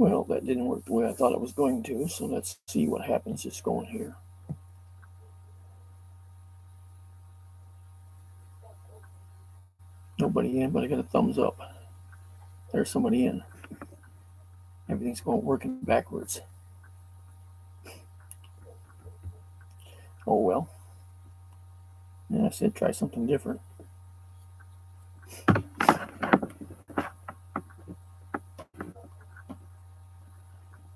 Well, that didn't work the way I thought it was going to, so let's see what happens just going here. Nobody in, but I got a thumbs up. There's somebody in. Everything's working backwards. Oh well. Yeah, I said try something different.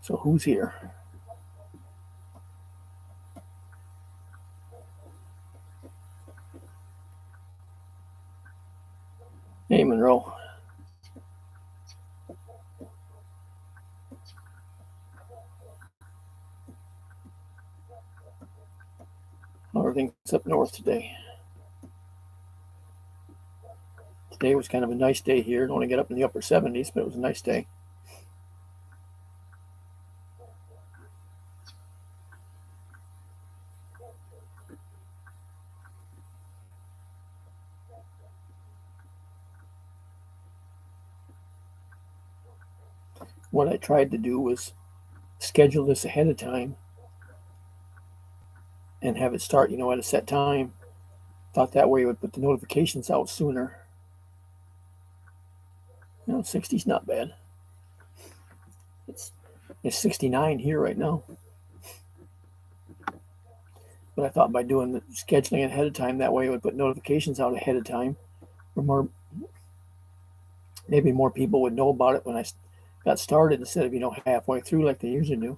So who's here? Hey, Monroe. Everything's up north today. Today was kind of a nice day here. It only got up in the upper 70s, but it was a nice day. What I tried to do was schedule this ahead of time and have it start, at a set time. Thought that way it would put the notifications out sooner. 60's not bad. It's 69 here right now. But I thought by doing the scheduling ahead of time, that way it would put notifications out ahead of time. Or maybe more people would know about it when I got started instead of, halfway through like they usually do.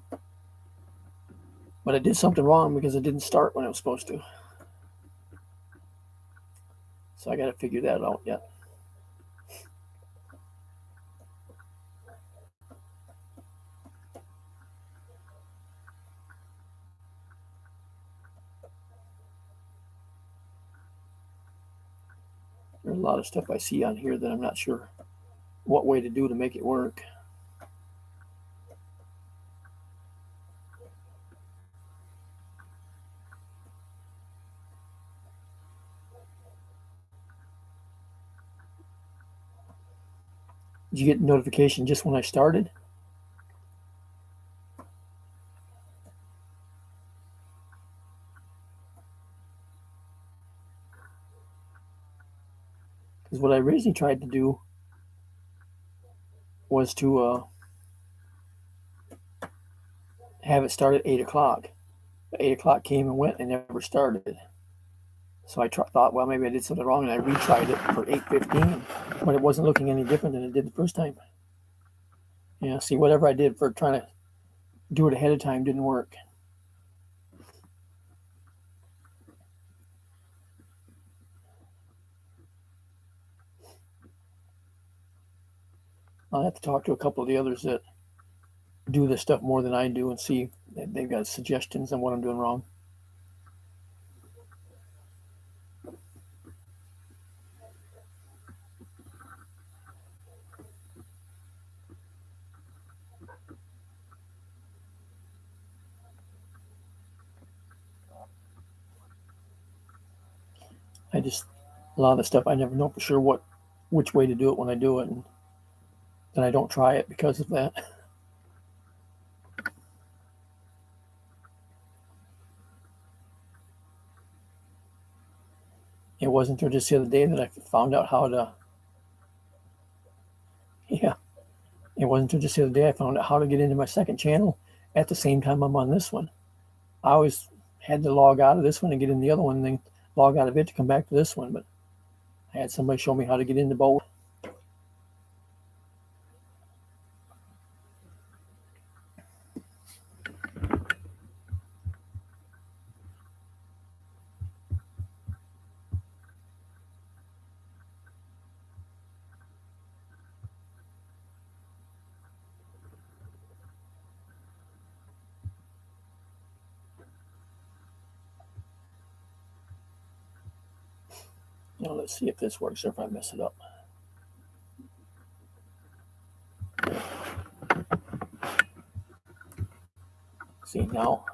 But I did something wrong because I didn't start when I was supposed to. So I got to figure that out yet. There's a lot of stuff I see on here that I'm not sure what way to do to make it work. Did you get notification just when I started? Because what I originally tried to do was to have it start at 8 o'clock. But 8 o'clock came and went and never started. So I thought, well, maybe I did something wrong, and I retried it for 8:15, but it wasn't looking any different than it did the first time. Yeah, see, whatever I did for trying to do it ahead of time didn't work. I'll have to talk to a couple of the others that do this stuff more than I do and see if they've got suggestions on what I'm doing wrong. A lot of the stuff I never know for sure which way to do it when I do it, and then I don't try it because of that. It wasn't until just the other day that I found out how to. Yeah, it wasn't until just the other day I found out how to get into my second channel at the same time I'm on this one. I always had to log out of this one and get in the other one, and then log out of it to come back to this one. But I had somebody show me how to get into both. Now let's see if this works or if I mess it up. See now.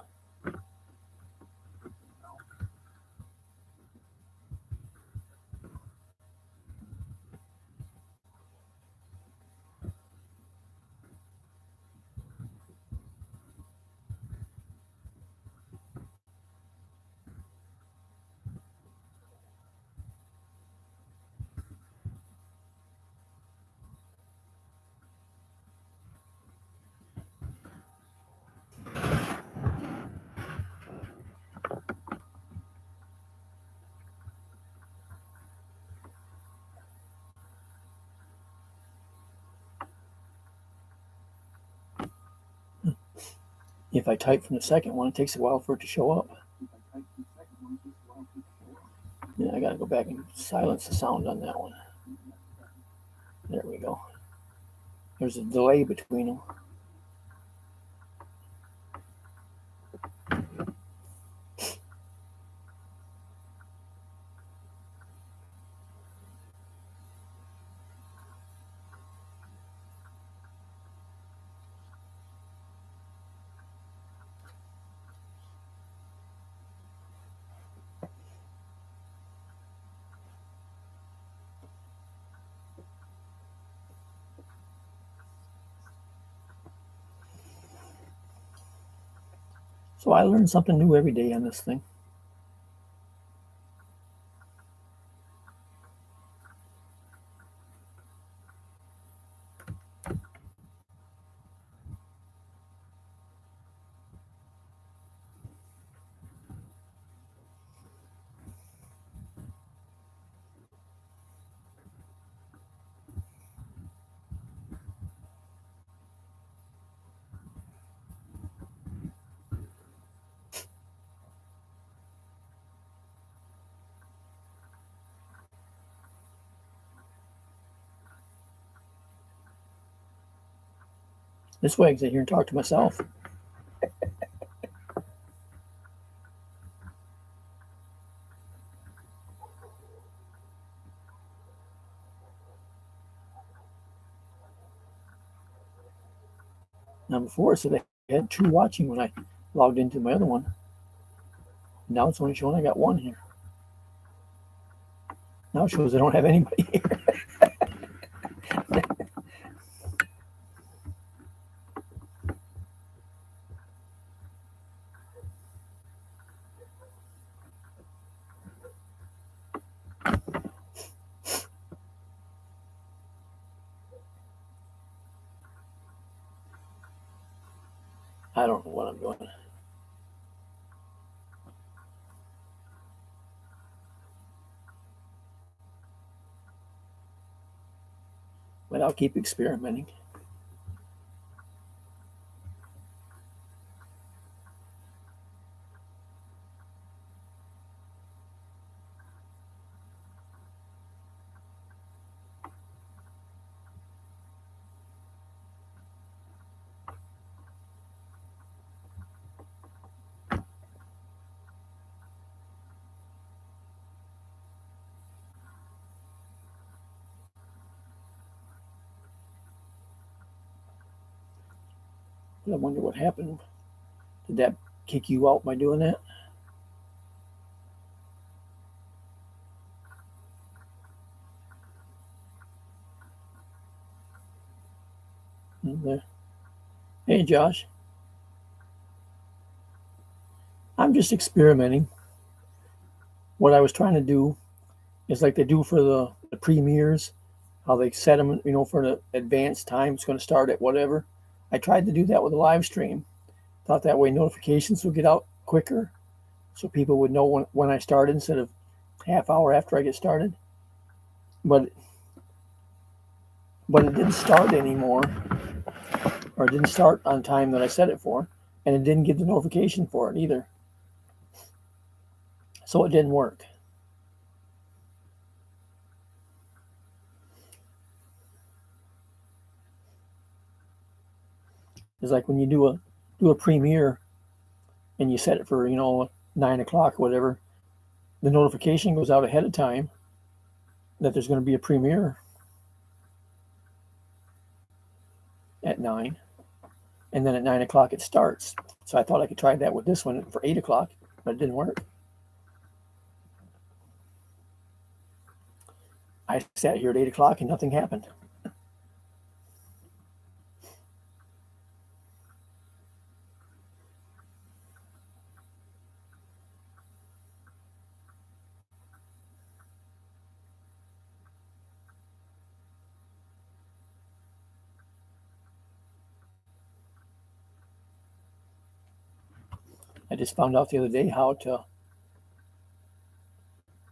If I type from the second one, it takes a while for it to show up. Yeah, I gotta go back and silence the sound on that one. There we go. There's a delay between them. So I learn something new every day on this thing. This way I can sit here and talk to myself. Now before it said I had 2 watching when I logged into my other one. Now it's only showing I got 1 here. Now it shows I don't have anybody here. I don't know what I'm doing. But I'll keep experimenting. I wonder what happened. Did that kick you out by doing that? Hey, Josh. I'm just experimenting. What I was trying to do is like they do for the premieres, how they set them, for the advanced time. It's going to start at whatever. I tried to do that with a live stream. Thought that way notifications would get out quicker, so people would know when I started instead of half hour after I get started. But it didn't start anymore, or it didn't start on time that I set it for, and it didn't give the notification for it either. So it didn't work. It's like when you do a premiere and you set it for 9 o'clock or whatever, the notification goes out ahead of time that there's going to be a premiere at 9, and then at 9 o'clock it starts. So I thought I could try that with this one for 8 o'clock, but it didn't work. I sat here at 8 o'clock and nothing happened. I just found out the other day how to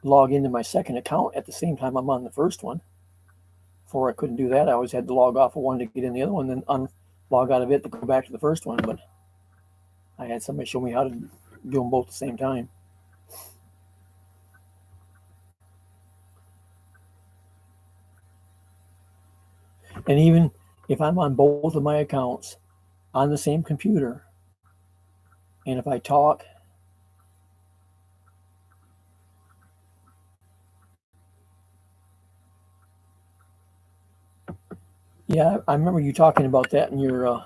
log into my second account at the same time I'm on the first one. Before I couldn't do that. I always had to log off of one to get in the other one, then log out of it to go back to the first one. But I had somebody show me how to do them both at the same time. And even if I'm on both of my accounts on the same computer, and if I talk, yeah, I remember you talking about that in your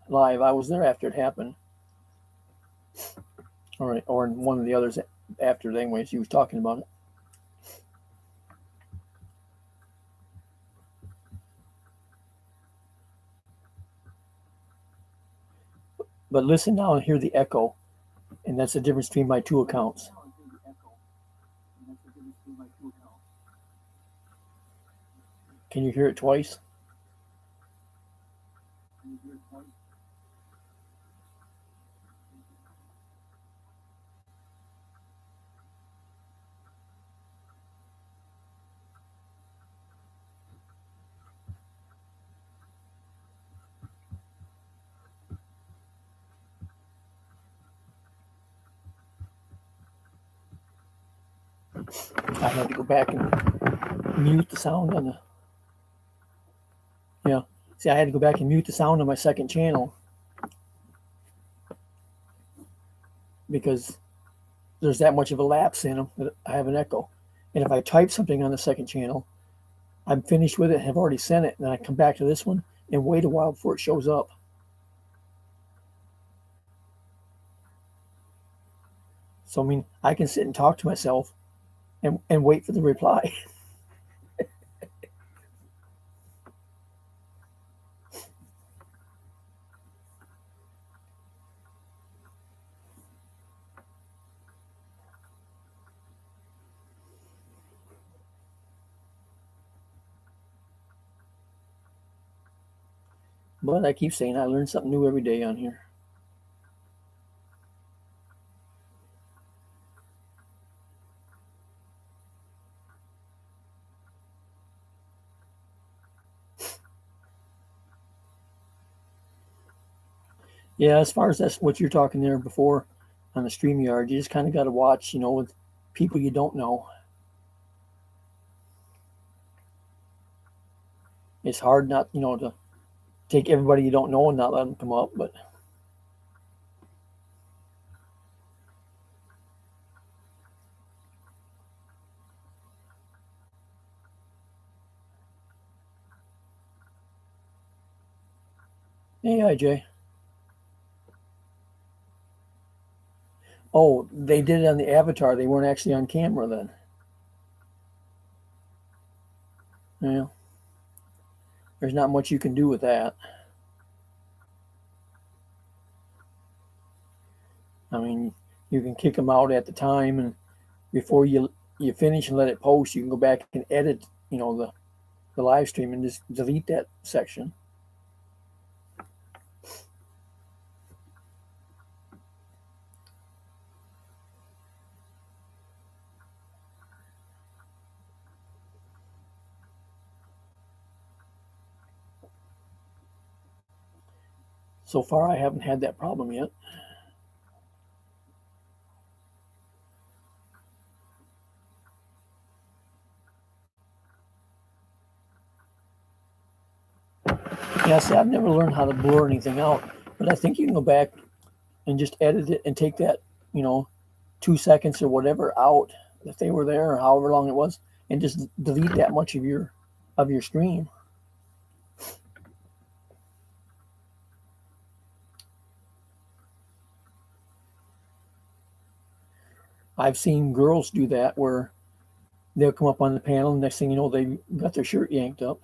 live. I was there after it happened, or in one of the others after. Anyways, you was talking about it. But listen now and hear the echo, and that's the difference between my two accounts. Can you hear it twice? I had to go back and mute the sound on the. Yeah. See, I had to go back and mute the sound on my second channel because there's that much of a lapse in them that I have an echo. And if I type something on the second channel, I'm finished with it, have already sent it, and then I come back to this one and wait a while before it shows up. So, I mean, I can sit and talk to myself and wait for the reply. But I keep saying I learn something new every day on here. Yeah, as far as that's what you're talking there before on the StreamYard, you just kind of got to watch, with people you don't know. It's hard not, to take everybody you don't know and not let them come up, but hey, IJ. Oh, they did it on the avatar. They weren't actually on camera then. Yeah. There's not much you can do with that. I mean, you can kick them out at the time, and before you finish and let it post, you can go back and edit, the live stream and just delete that section. So far, I haven't had that problem yet. Yeah, see, I've never learned how to blur anything out, but I think you can go back and just edit it and take that, 2 seconds or whatever out if they were there or however long it was, and just delete that much of your screen. I've seen girls do that where they'll come up on the panel, and next thing you know, they got their shirt yanked up.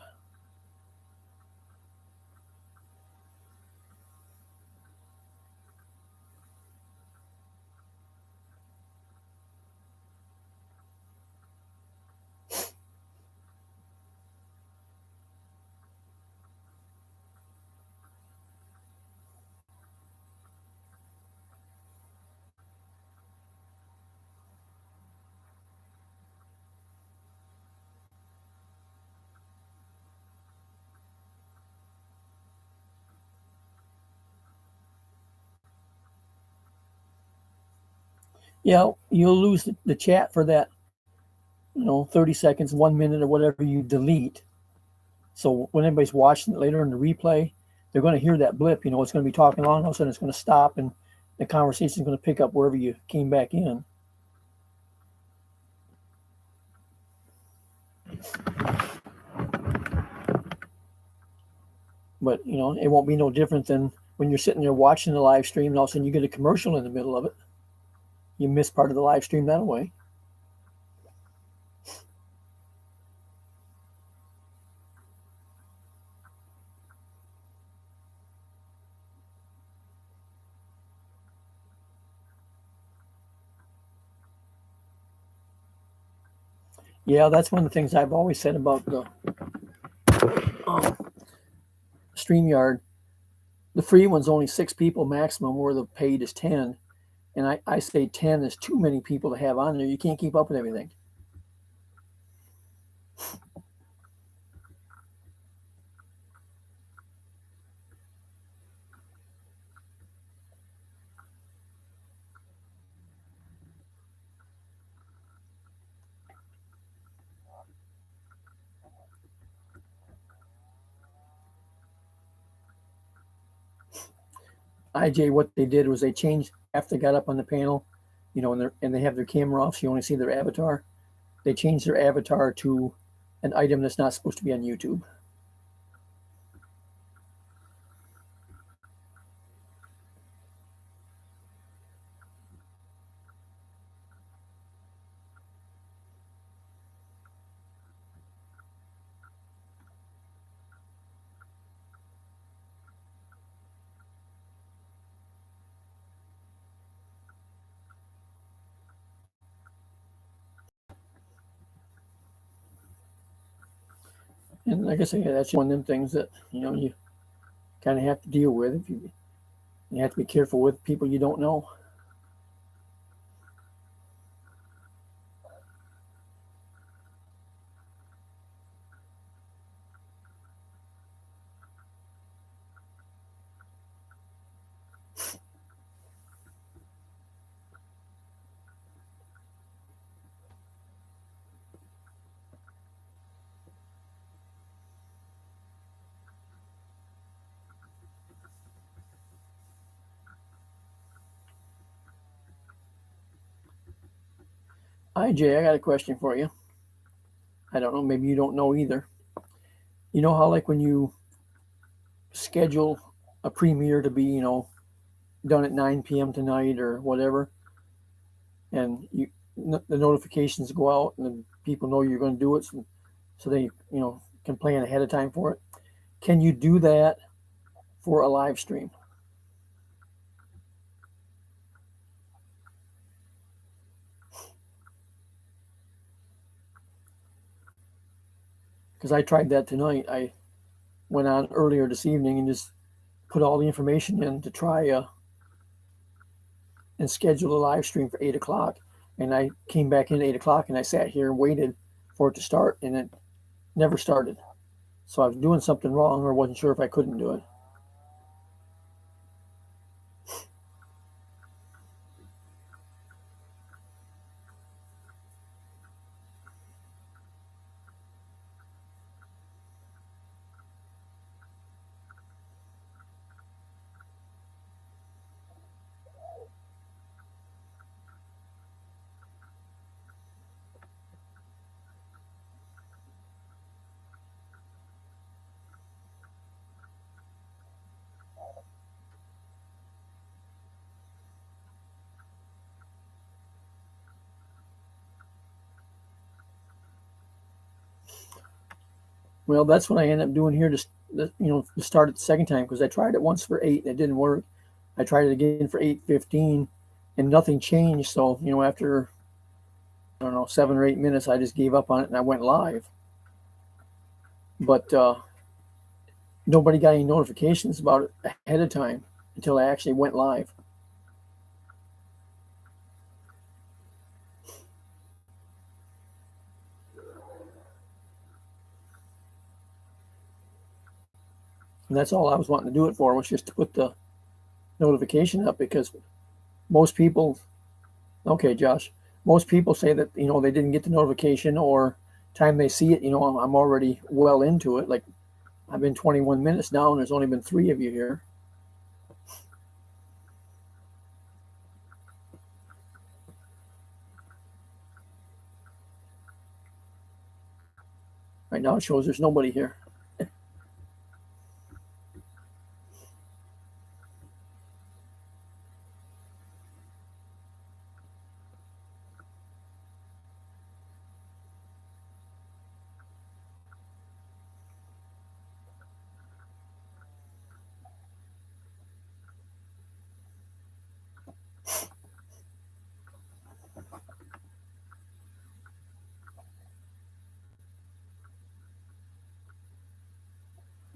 Yeah, you'll lose the chat for that, 30 seconds, 1 minute, or whatever you delete. So when anybody's watching it later in the replay, they're going to hear that blip. It's going to be talking along, all of a sudden it's going to stop, and the conversation is going to pick up wherever you came back in. But it won't be no different than when you're sitting there watching the live stream, and all of a sudden you get a commercial in the middle of it. You miss part of the live stream that way. Yeah, that's one of the things I've always said about the StreamYard. The free one's only 6 people maximum, where the paid is 10. And I say 10 is too many people to have on there. You can't keep up with everything. IJ, what they did was they changed after they got up on the panel, and they have their camera off, so you only see their avatar. They changed their avatar to an item that's not supposed to be on YouTube. And like I say, that's one of them things that you kind of have to deal with. If you have to be careful with people you don't know. IJ, I got a question for you. I don't know, maybe you don't know either. You know how, like, when you schedule a premiere to be, done at 9 p.m. tonight or whatever, and the notifications go out and then people know you're going to do it, so they can plan ahead of time for it. Can you do that for a live stream? Because I tried that tonight. I went on earlier this evening and just put all the information in to try and schedule a live stream for 8 o'clock. And I came back in at 8 o'clock and I sat here and waited for it to start, and it never started. So I was doing something wrong, or wasn't sure if I couldn't do it. Well, that's what I ended up doing here to start it the second time, because I tried it once for 8 and it didn't work. I tried it again for 8:15 and nothing changed. So, after, I don't know, 7 or 8 minutes, I just gave up on it and I went live. But nobody got any notifications about it ahead of time until I actually went live. And that's all I was wanting to do it for, was just to put the notification up, because most people, Okay, Josh. Most people say that they didn't get the notification, or time they see it, I'm already well into it. Like I've been 21 minutes now, and there's only been 3 of you here. Right now, it shows there's nobody here.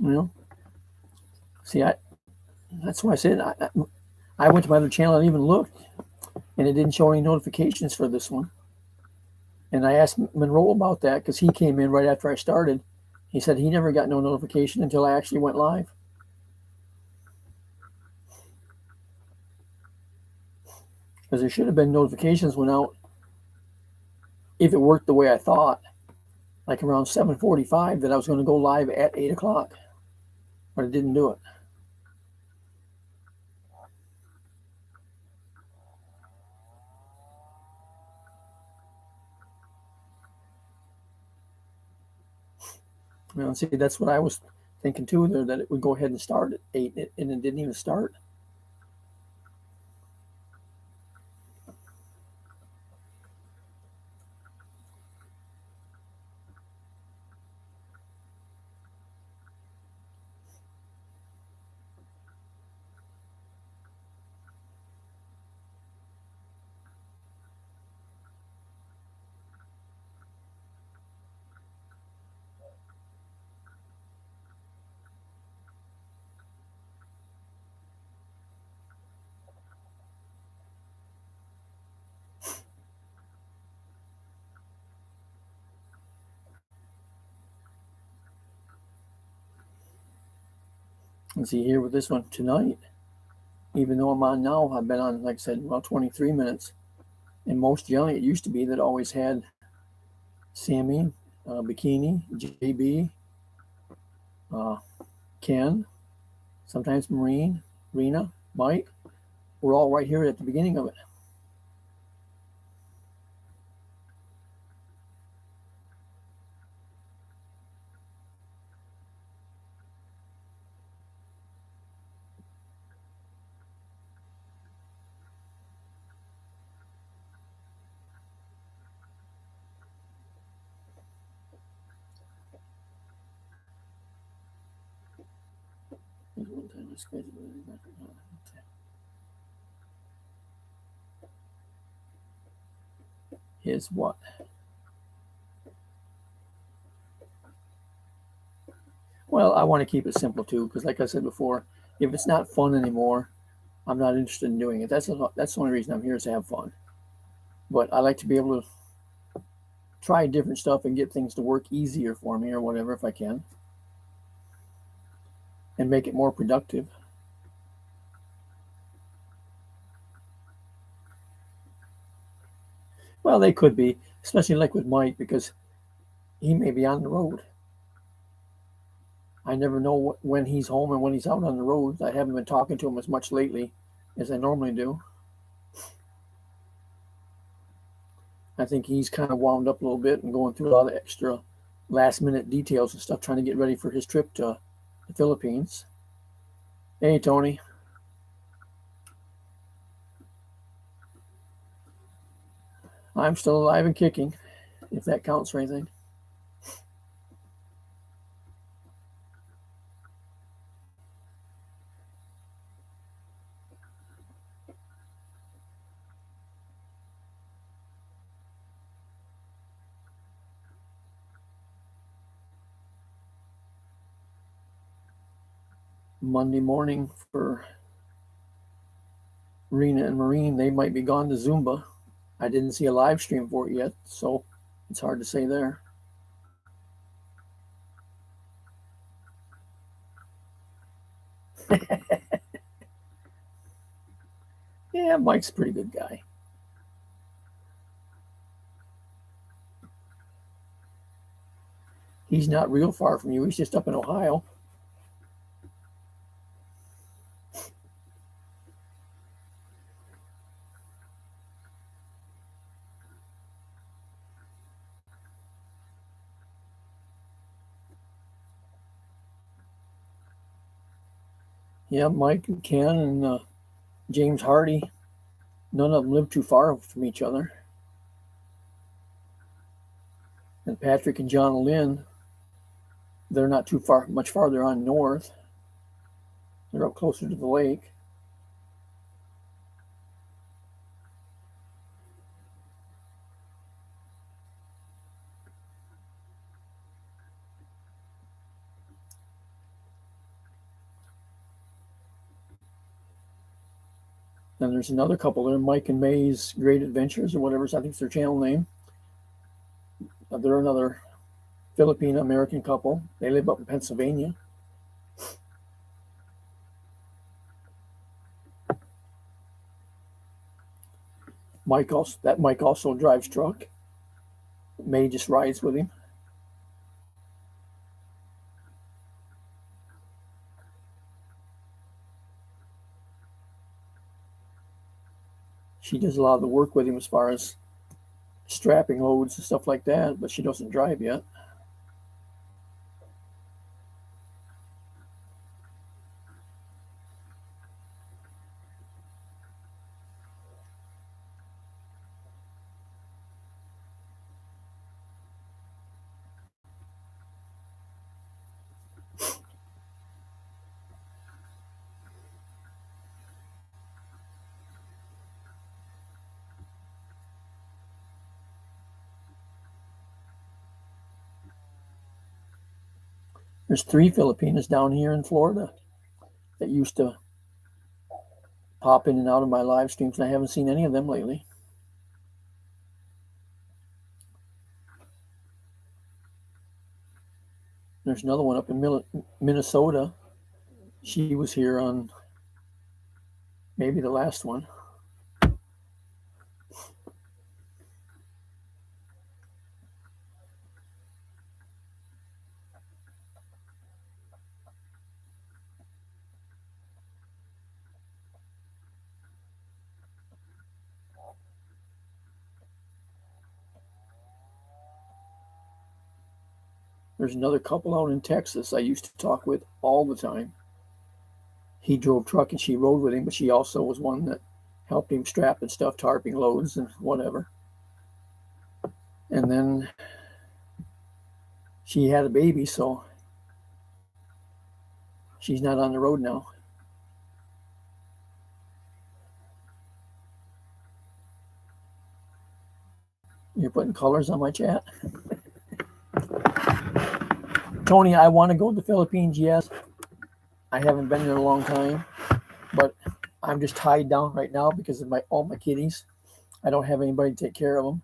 You know, see, that's why I said I went to my other channel and even looked, and it didn't show any notifications for this one. And I asked Monroe about that because he came in right after I started. He said he never got no notification until I actually went live. Because there should have been notifications went out if it worked the way I thought, like around 7:45 that I was going to go live at 8 o'clock, but it didn't do it. See, that's what I was thinking too there, that it would go ahead and start at 8, and it didn't even start. And see here with this one tonight, even though I'm on now, I've been on, like I said, about 23 minutes. And most young, it used to be that always had Sammy, Bikini, JB, uh, Ken, sometimes Marine, Rena, Mike. We're all right here at the beginning of it. Is what? Well, I want to keep it simple too, because like I said before, if it's not fun anymore, I'm not interested in doing it. That's the only reason I'm here, is to have fun. But I like to be able to try different stuff and get things to work easier for me or whatever if I can, and make it more productive. Well, they could be, especially like with Mike, because he may be on the road. I never know when he's home and when he's out on the road. I haven't been talking to him as much lately as I normally do. I think he's kind of wound up a little bit and going through a lot of extra last minute details and stuff, trying to get ready for his trip to the Philippines. Hey, Tony. I'm still alive and kicking, if that counts for anything. Monday morning for Rena and Marine, they might be gone to Zumba. I didn't see a live stream for it yet, so it's hard to say there. Yeah, Mike's a pretty good guy. He's not real far from you. He's just up in Ohio. Yeah, Mike and Ken and James Hardy. None of them live too far from each other. And Patrick and John Lynn, they're not too far, much farther on north. They're up closer to the lake. Then there's another couple there, Mike and May's Great Adventures or whatever, I think it's their channel name. They're another Filipino American couple. They live up in Pennsylvania. Mike also drives truck. May just rides with him. She does a lot of the work with him as far as strapping loads and stuff like that, but she doesn't drive yet. There's 3 Filipinas down here in Florida that used to pop in and out of my live streams, and I haven't seen any of them lately. There's another one up in Minnesota. She was here on maybe the last one. There's another couple out in Texas I used to talk with all the time. He drove truck and she rode with him, but she also was one that helped him strap and stuff, tarping loads and whatever. And then she had a baby, so she's not on the road now. You're putting colors on my chat. Tony, I want to go to the Philippines, yes. I haven't been there in a long time, but I'm just tied down right now because of all my kitties. I don't have anybody to take care of them.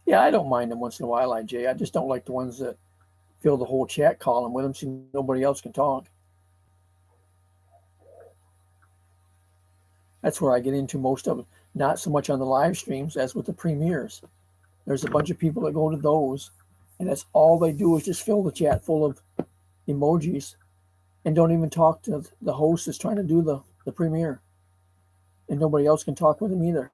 Yeah, I don't mind them once in a while, IJ. I just don't like the ones that fill the whole chat column with them so nobody else can talk. That's where I get into most of it. Not so much on the live streams as with the premieres. There's a bunch of people that go to those, and that's all they do is just fill the chat full of emojis and don't even talk to the host that's trying to do the premiere. And nobody else can talk with them either.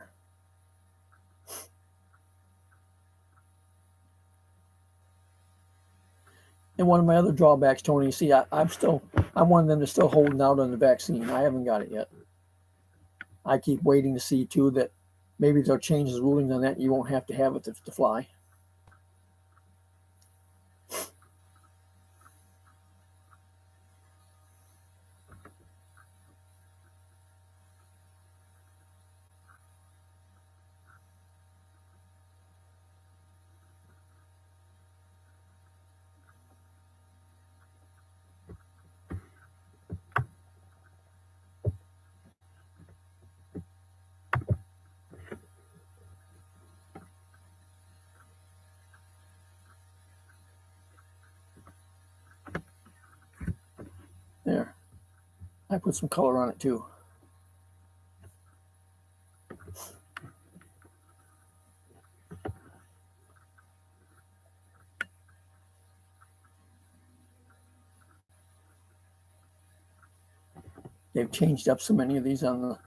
And one of my other drawbacks, Tony, you see, I'm one of them that's still holding out on the vaccine. I haven't got it yet. I keep waiting to see, too, that maybe they'll change the rulings on that and you won't have to have it to fly. There. I put some color on it, too. they've changed up so many of these on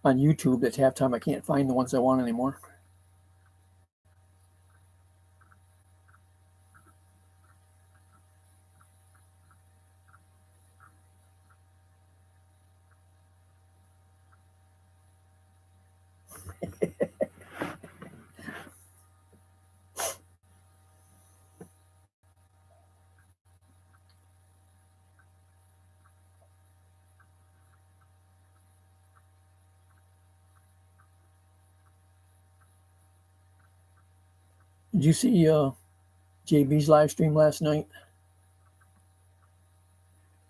YouTube that half time I can't find the ones I want anymore. Did you see JB's live stream last night?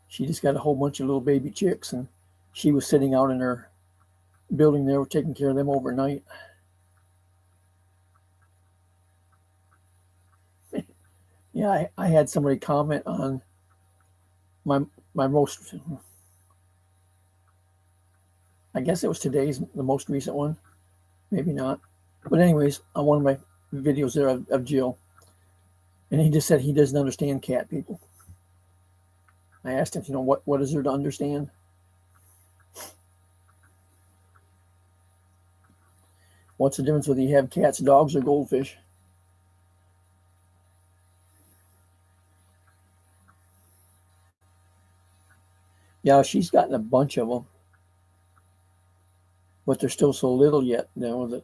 She just got a whole bunch of little baby chicks, and she was sitting out in her building there, taking care of them overnight. Yeah, I had somebody comment on my most, I guess it was today's, the most recent one, maybe not. But anyways, on one of my videos there of Jill, and he just said he doesn't understand cat people. I asked him, what is there to understand? What's the difference whether you have cats, dogs, or goldfish? Yeah, she's gotten a bunch of them, but they're still so little yet. That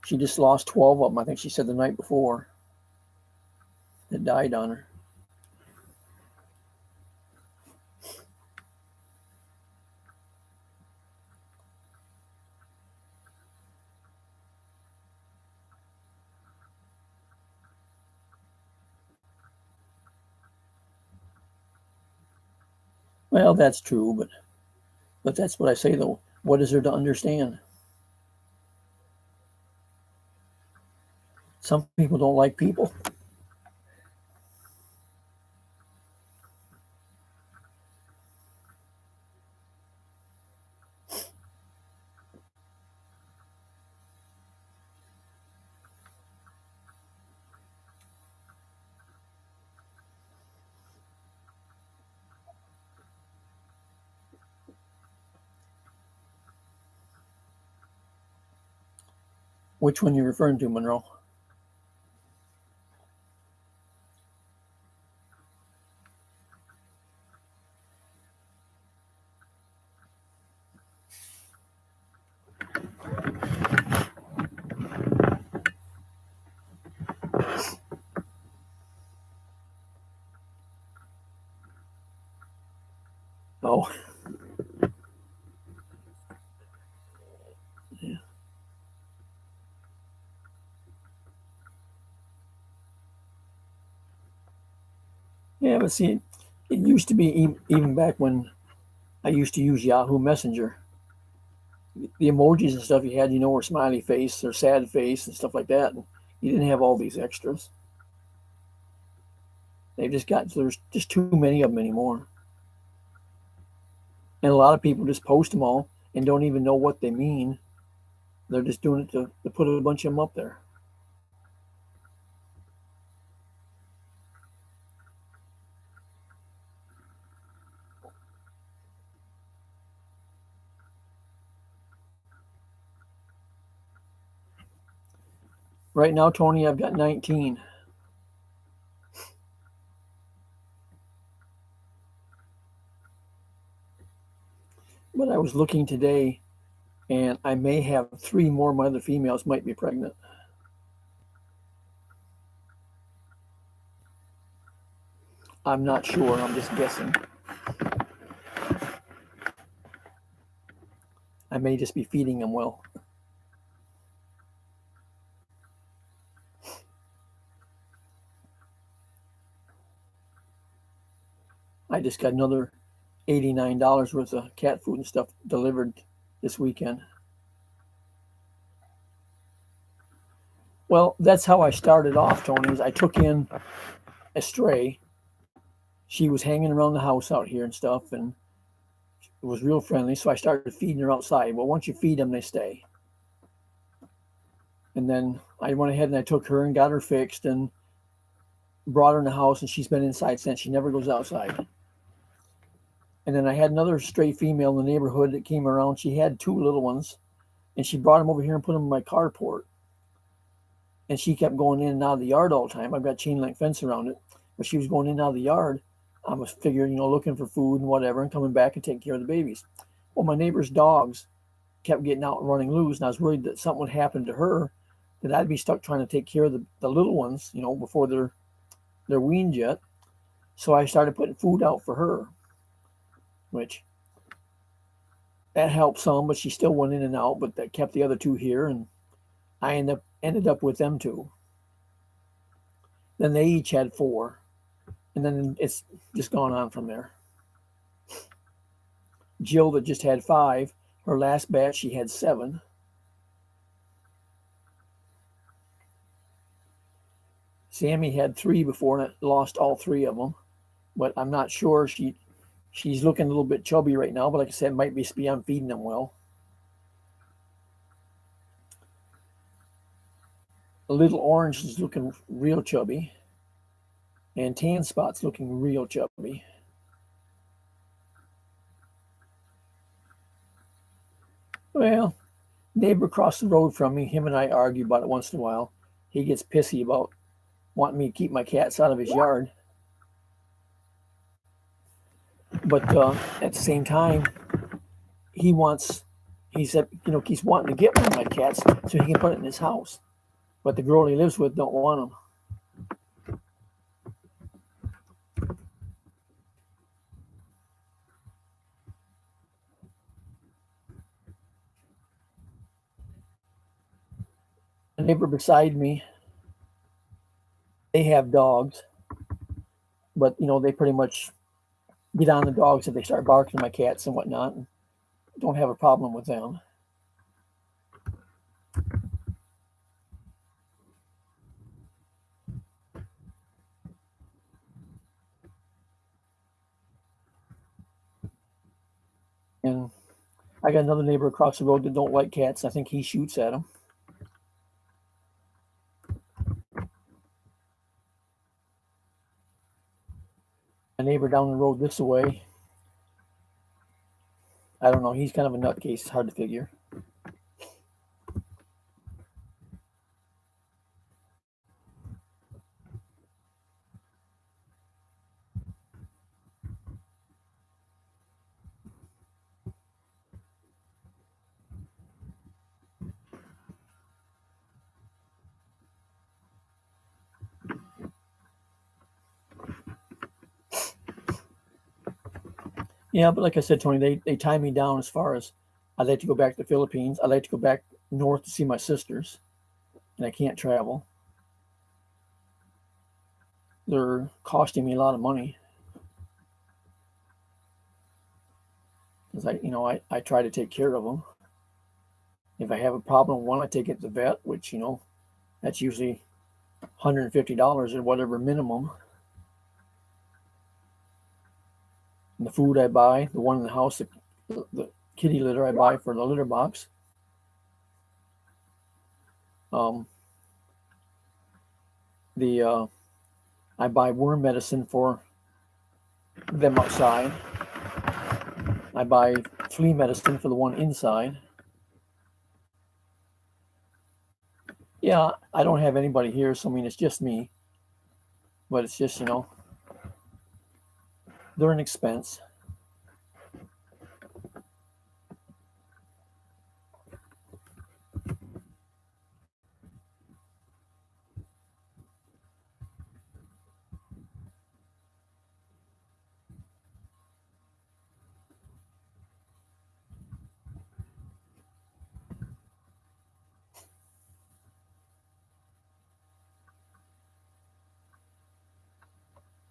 she just lost 12 of them. I think she said the night before that died on her. Well, that's true, but that's what I say though. What is there to understand? Some people don't like people. Which one you referring to, Monroe? Oh. Yeah. Yeah, but see, it used to be even back when I used to use Yahoo Messenger. The emojis and stuff you had, were smiley face or sad face and stuff like that. And you didn't have all these extras. There's just too many of them anymore. And a lot of people just post them all and don't even know what they mean. They're just doing it to put a bunch of them up there. Right now, Tony, I've got 19. But I was looking today, and I may have 3 more. My other females might be pregnant. I'm not sure. I'm just guessing. I may just be feeding them well. I just got another $89 worth of cat food and stuff delivered this weekend. Well, that's how I started off, Tony. Is I took in a stray. She was hanging around the house out here and stuff, and it was real friendly. So I started feeding her outside. Well, once you feed them, they stay. And then I went ahead and I took her and got her fixed and brought her in the house, and she's been inside since. She never goes outside. And then I had another stray female in the neighborhood that came around. She had two little ones, and she brought them over here and put them in my carport. And she kept going in and out of the yard all the time. I've got chain link fence around it, but she was going in and out of the yard. I was figuring, looking for food and whatever, and coming back and taking care of the babies. Well, my neighbor's dogs kept getting out and running loose, and I was worried that something would happen to her, that I'd be stuck trying to take care of the little ones, before they're weaned yet. So I started putting food out for her, which that helped some, but she still went in and out, but that kept the other two here, and I ended up with them two. Then they each had 4, and then it's just gone on from there. Jill, that just had 5, her last batch, she had 7. Sammy had 3 before and lost all 3 of them, but I'm not sure. She's looking a little bit chubby right now, but like I said, it might be I'm feeding them well. The little orange is looking real chubby, and tan spot's looking real chubby. Well, neighbor across the road from me, him and I argue about it once in a while. He gets pissy about wanting me to keep my cats out of his yard. But at the same time, he said, he's wanting to get one of my cats so he can put it in his house. But the girl he lives with don't want him. The neighbor beside me, they have dogs, but they pretty much get on the dogs if they start barking at my cats and whatnot. And don't have a problem with them. And I got another neighbor across the road that don't like cats. I think he shoots at them. A neighbor down the road this way, I don't know. He's kind of a nutcase. It's hard to figure. Yeah, but like I said, Tony, they tie me down as far as I'd like to go back to the Philippines. I'd like to go back north to see my sisters, and I can't travel. They're costing me a lot of money. Because I try to take care of them. If I have a problem with one, I take it to the vet, which, that's usually $150 or whatever minimum. And the food I buy, the one in the house, the kitty litter I buy for the litter box. I buy worm medicine for them outside. I buy flea medicine for the one inside. Yeah, I don't have anybody here, so it's just me. But it's just, they're an expense.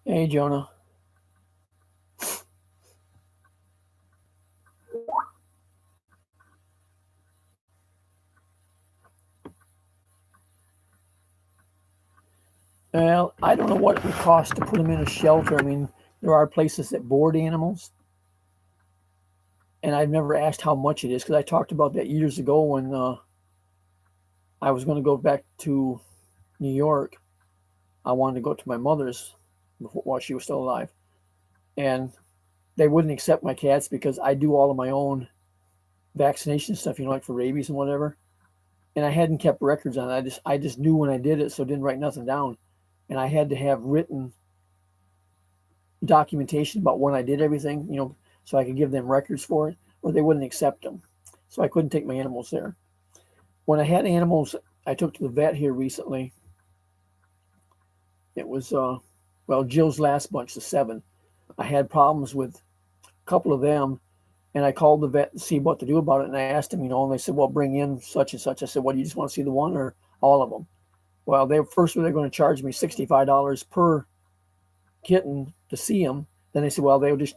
Hey, Jonah. Well, I don't know what it would cost to put them in a shelter. There are places that board animals, and I've never asked how much it is because I talked about that years ago when I was going to go back to New York. I wanted to go to my mother's while she was still alive, and they wouldn't accept my cats because I do all of my own vaccination stuff, like for rabies and whatever. And I hadn't kept records on it. I just knew when I did it, so didn't write nothing down. And I had to have written documentation about when I did everything, so I could give them records for it, or they wouldn't accept them. So I couldn't take my animals there. When I had animals, I took to the vet here recently. It was, Jill's last bunch, the 7. I had problems with a couple of them, and I called the vet to see what to do about it. And I asked him, and they said, well, bring in such and such. I said, well, do you just want to see the one or all of them? Well, they're going to charge me $65 per kitten to see them. Then they said, well, they would just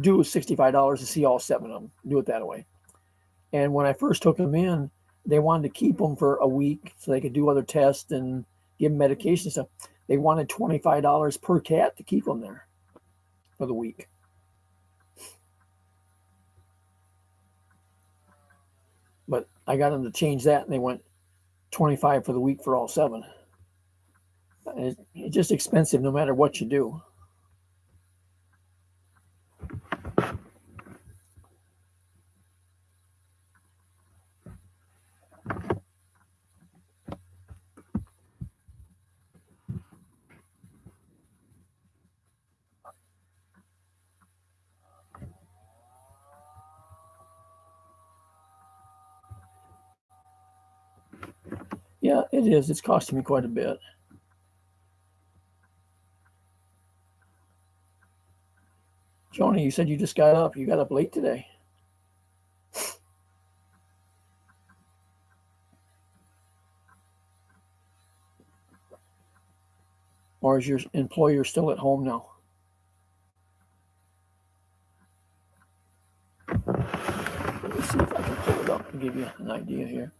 do $65 to see all 7 of them. Do it that way. And when I first took them in, they wanted to keep them for a week so they could do other tests and give them medication and stuff. They wanted $25 per cat to keep them there for the week. But I got them to change that, and they went $25 for the week for all 7. It's just expensive no matter what you do. Yeah, it is. It's costing me quite a bit. Joni, you said you just got up. You got up late today. Or is your employer still at home now? Let me see if I can pull it up and give you an idea here.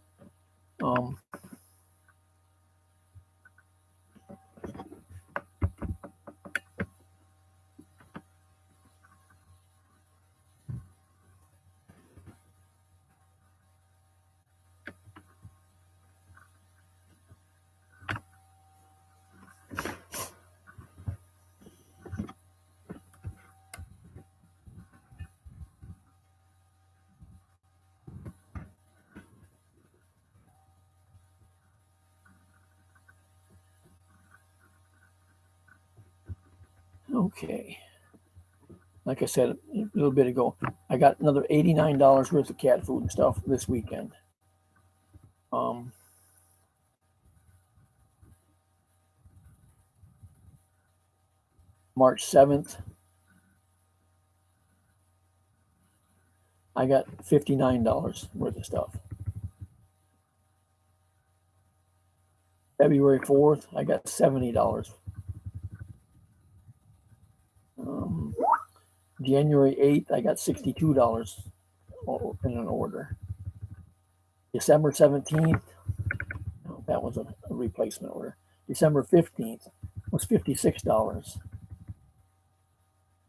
Okay. Like I said a little bit ago, I got another $89 worth of cat food and stuff this weekend. March 7th, I got $59 worth of stuff. February 4th, I got $70. January 8th, I got $62 in an order. December 17th, that was a replacement order. December 15th was $56.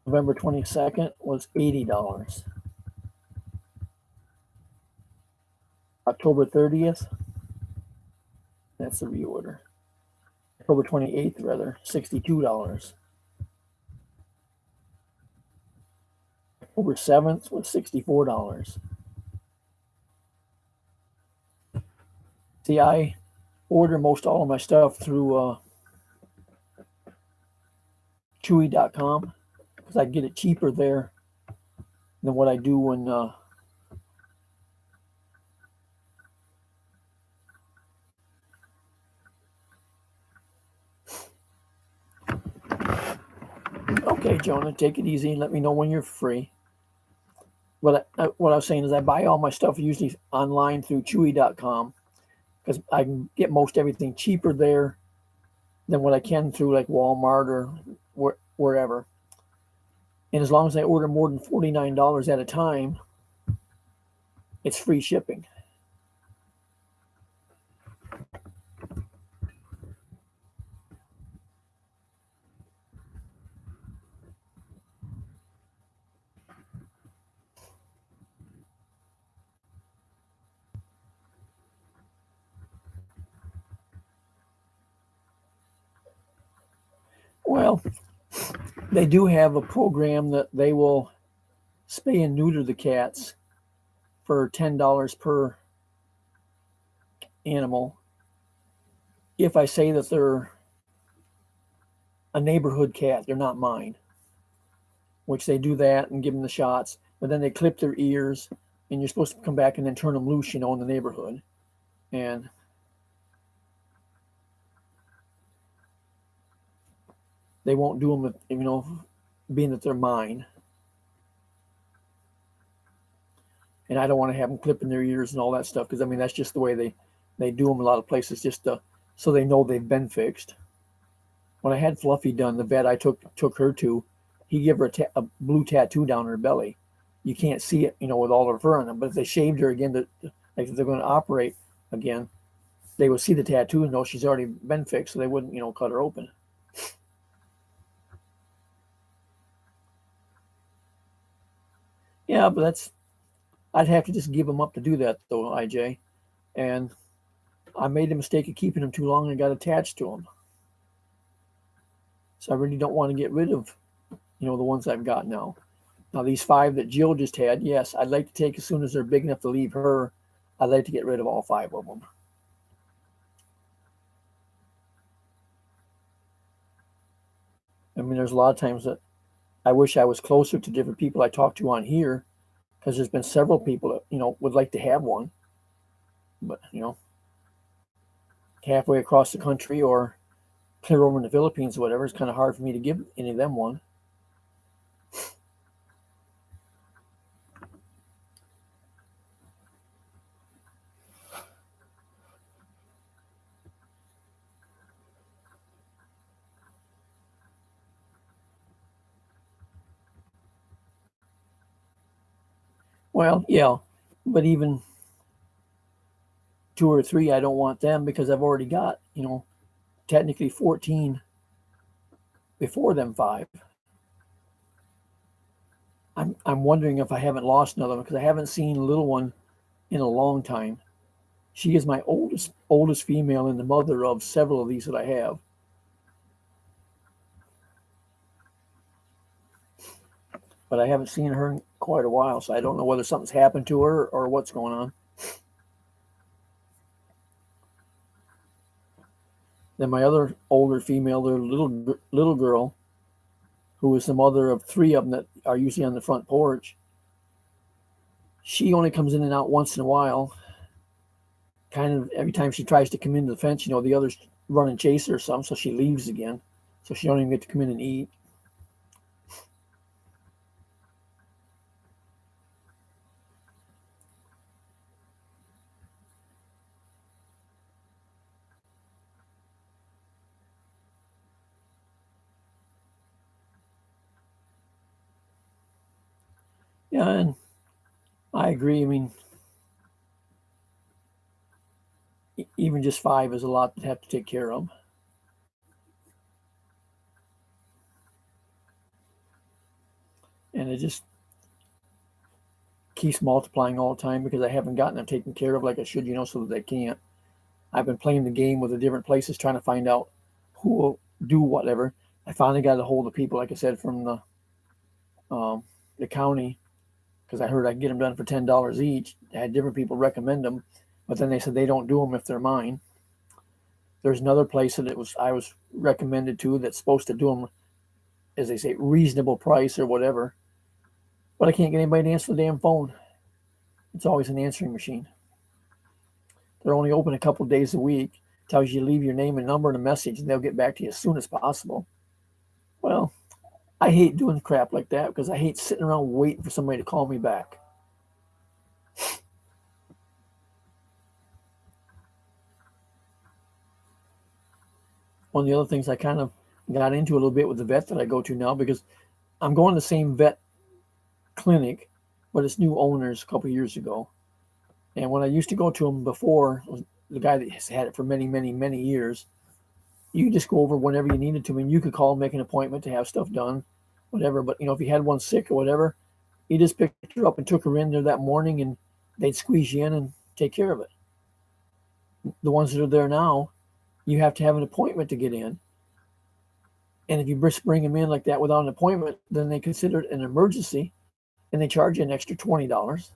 November 22nd was $80. October 30th, that's the reorder. October 28th, rather, $62. October 7th was $64. See, I order most all of my stuff through Chewy.com because I get it cheaper there than what I do when Okay, Jonah, take it easy and let me know when you're free. What I was saying is I buy all my stuff usually online through Chewy.com because I can get most everything cheaper there than what I can through like Walmart or wherever. And as long as I order more than $49 at a time, it's free shipping. Well, They do have a program that they will spay and neuter the cats for $10 per animal if I say that they're a neighborhood cat, they're not mine, which they do that and give them the shots, but then they clip their ears and you're supposed to come back and then turn them loose, in the neighborhood. And they won't do them, being that they're mine. And I don't want to have them clipping their ears and all that stuff because that's just the way they do them a lot of places, just so they know they've been fixed. When I had Fluffy done, the vet I took her to, he gave her a blue tattoo down her belly. You can't see it, with all her fur on them. But if they shaved her again, like if they're going to operate again, they would see the tattoo and know she's already been fixed, so they wouldn't, cut her open. Yeah, but I'd have to just give them up to do that, though, IJ. And I made the mistake of keeping them too long and got attached to them. So I really don't want to get rid of, the ones I've got now. Now, these 5 that Jill just had, yes, I'd like to take as soon as they're big enough to leave her. I'd like to get rid of all 5 of them. There's a lot of times that I wish I was closer to different people I talk to on here, because there's been several people that, would like to have one. But, halfway across the country or clear over in the Philippines or whatever, it's kind of hard for me to give any of them one. Well, yeah, but even 2 or 3, I don't want them because I've already got, technically 14 before them 5. I'm wondering if I haven't lost another one because I haven't seen a little one in a long time. She is my oldest female and the mother of several of these that I have. But I haven't seen her in quite a while, so I don't know whether something's happened to her or what's going on. Then my other older female, their little girl, who is the mother of 3 of them that are usually on the front porch. She only comes in and out once in a while. Kind of every time she tries to come into the fence, the others run and chase her or something, so she leaves again. So she don't even get to come in and eat. Yeah, and I agree. Even just 5 is a lot to have to take care of. And it just keeps multiplying all the time because I haven't gotten them taken care of like I should, so that they can't. I've been playing the game with the different places trying to find out who will do whatever. I finally got a hold of people, like I said, from the county, because I heard I can get them done for $10 each. I had different people recommend them, but then they said they don't do them if they're mine. There's another place that I was recommended to that's supposed to do them, as they say, reasonable price or whatever. But I can't get anybody to answer the damn phone. It's always an answering machine. They're only open a couple days a week. Tells you to leave your name and number and a message, and they'll get back to you as soon as possible. Well, I hate doing crap like that because I hate sitting around waiting for somebody to call me back. One of the other things I kind of got into a little bit with the vet that I go to now, because I'm going to the same vet clinic, but it's new owners a couple of years ago. And when I used to go to him before, the guy that has had it for many, many, many years, you just go over whenever you needed to. You could call and make an appointment to have stuff done, whatever. But, if you had one sick or whatever, you just picked her up and took her in there that morning, and they'd squeeze you in and take care of it. The ones that are there now, you have to have an appointment to get in. And if you just bring them in like that without an appointment, then they consider it an emergency and they charge you an extra $20.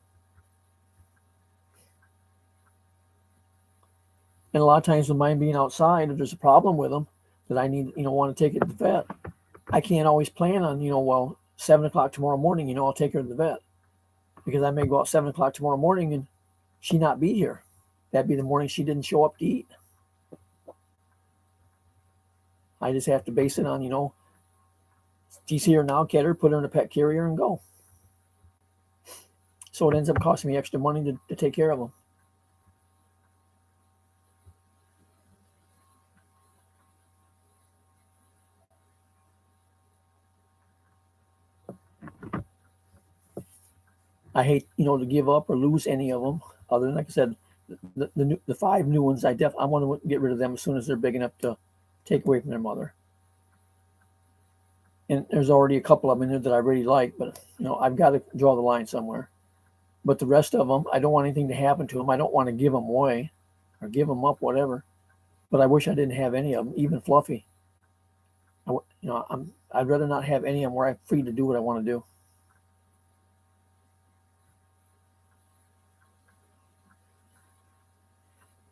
And a lot of times with mine being outside, if there's a problem with them that I need, want to take it to the vet, I can't always plan on, 7 o'clock tomorrow morning, I'll take her to the vet, because I may go out 7 o'clock tomorrow morning and she not be here. That'd be the morning she didn't show up to eat. I just have to base it on, she's here now, get her, put her in a pet carrier and go. So it ends up costing me extra money to take care of them. I hate, to give up or lose any of them. Other than, like I said, the 5 new ones, I want to get rid of them as soon as they're big enough to take away from their mother. And there's already a couple of them in there that I really like, but I've got to draw the line somewhere. But the rest of them, I don't want anything to happen to them. I don't want to give them away or give them up, whatever. But I wish I didn't have any of them, even Fluffy. I'd rather not have any of them where I'm free to do what I want to do.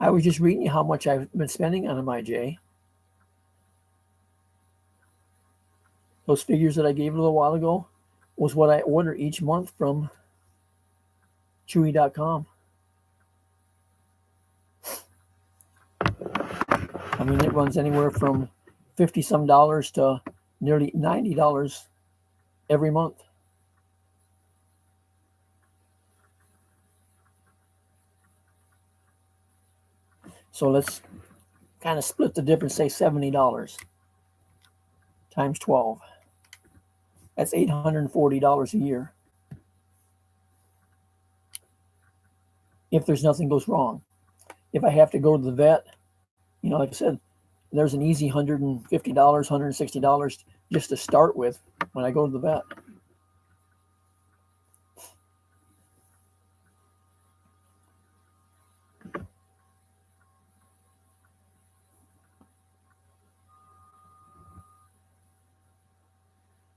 I was just reading you how much I've been spending on them, IJ. Those figures that I gave a little while ago was what I order each month from Chewy.com. I mean, it runs anywhere from $50 some to nearly $90 every month. So let's kind of split the difference, say $70 times 12. That's $840 a year. If there's nothing goes wrong. If I have to go to the vet, like I said, there's an easy $150, $160 just to start with when I go to the vet.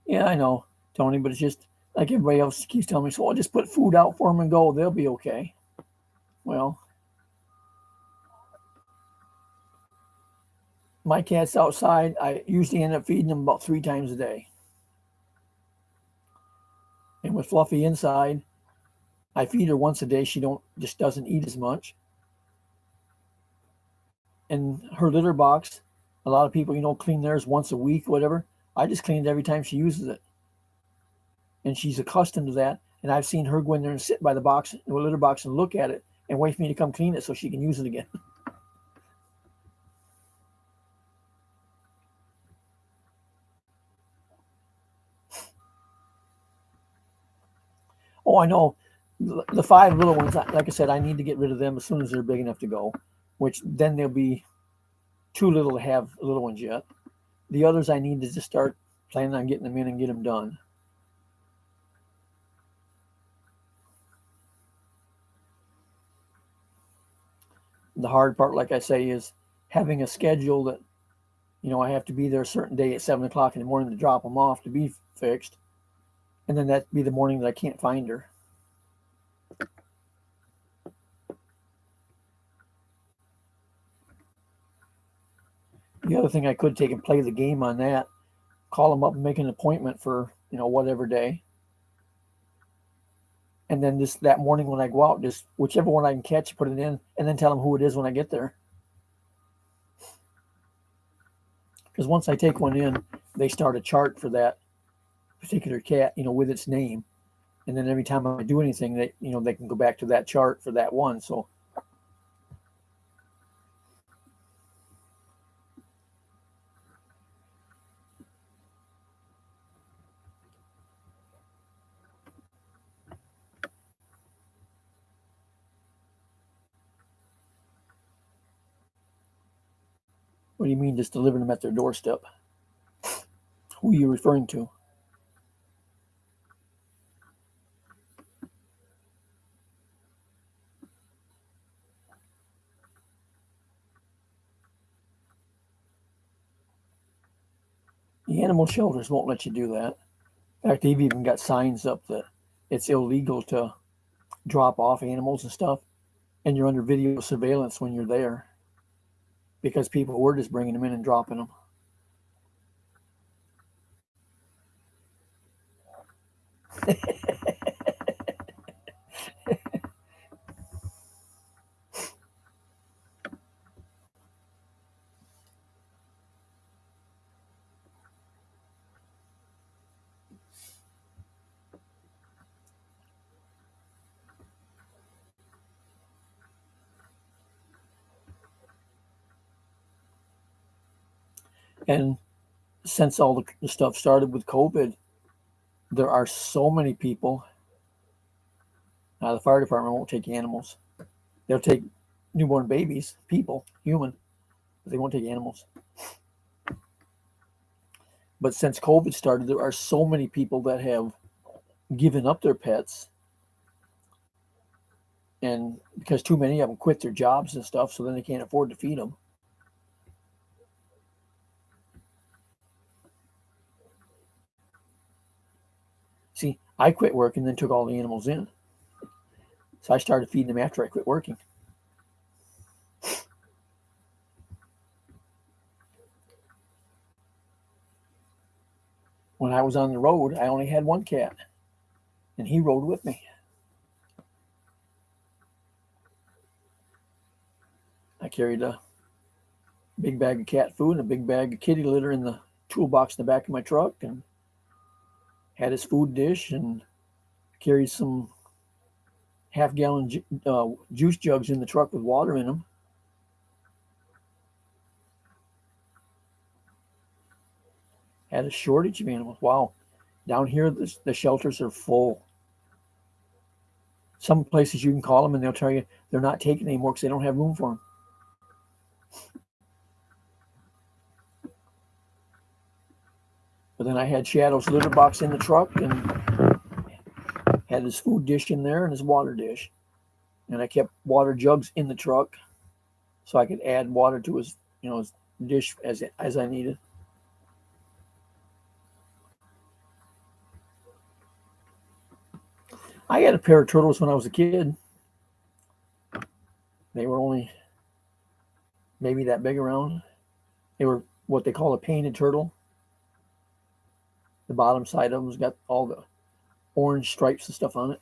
Yeah, I know, Tony, but it's just like everybody else keeps telling me, so I'll just put food out for them and go. They'll be okay. Well, my cat's outside. I usually end up feeding them about 3 times a day. And with Fluffy inside, I feed her once a day. She just doesn't eat as much. And her litter box, a lot of people, clean theirs once a week, whatever. I just clean it every time she uses it. And she's accustomed to that. And I've seen her go in there and sit by the box, the litter box, and look at it and wait for me to come clean it so she can use it again. Oh, I know. The 5 little ones, like I said, I need to get rid of them as soon as they're big enough to go, which then they'll be too little to have little ones yet. The others I need to just start planning on getting them in and get them done. The hard part, like I say, is having a schedule that, I have to be there a certain day at 7 o'clock in the morning to drop them off to be fixed. And then that'd be the morning that I can't find her. The other thing I could take and play the game on that, call them up and make an appointment for, whatever day. And then just that morning when I go out, just whichever one I can catch, put it in, and then tell them who it is when I get there. Because once I take one in, they start a chart for that particular cat, with its name. And then every time I do anything, they can go back to that chart for that one. So what do you mean just deliver them at their doorstep? Who are you referring to? The animal shelters won't let you do that. In fact, they've even got signs up that it's illegal to drop off animals and stuff, and you're under video surveillance when you're there because people were just bringing them in and dropping them. And since all the stuff started with COVID, there are so many people. Now, the fire department won't take animals. They'll take newborn babies, people, human, but they won't take animals. But since COVID started, there are so many people that have given up their pets. And because too many of them quit their jobs and stuff, so then they can't afford to feed them. See, I quit working and then took all the animals in. So I started feeding them after I quit working. When I was on the road, I only had one cat, and he rode with me. I carried a big bag of cat food and a big bag of kitty litter in the toolbox in the back of my truck, and had his food dish, and carried some half-gallon juice jugs in the truck with water in them. Had a shortage of animals. Wow. Down here, the shelters are full. Some places you can call them and they'll tell you they're not taking anymore because they don't have room for them. But then I had Shadow's litter box in the truck and had his food dish in there and his water dish. And I kept water jugs in the truck so I could add water to his, his dish as I needed. I had a pair of turtles when I was a kid. They were only maybe that big around. They were what they call a painted turtle. The bottom side of them's got all the orange stripes and stuff on it.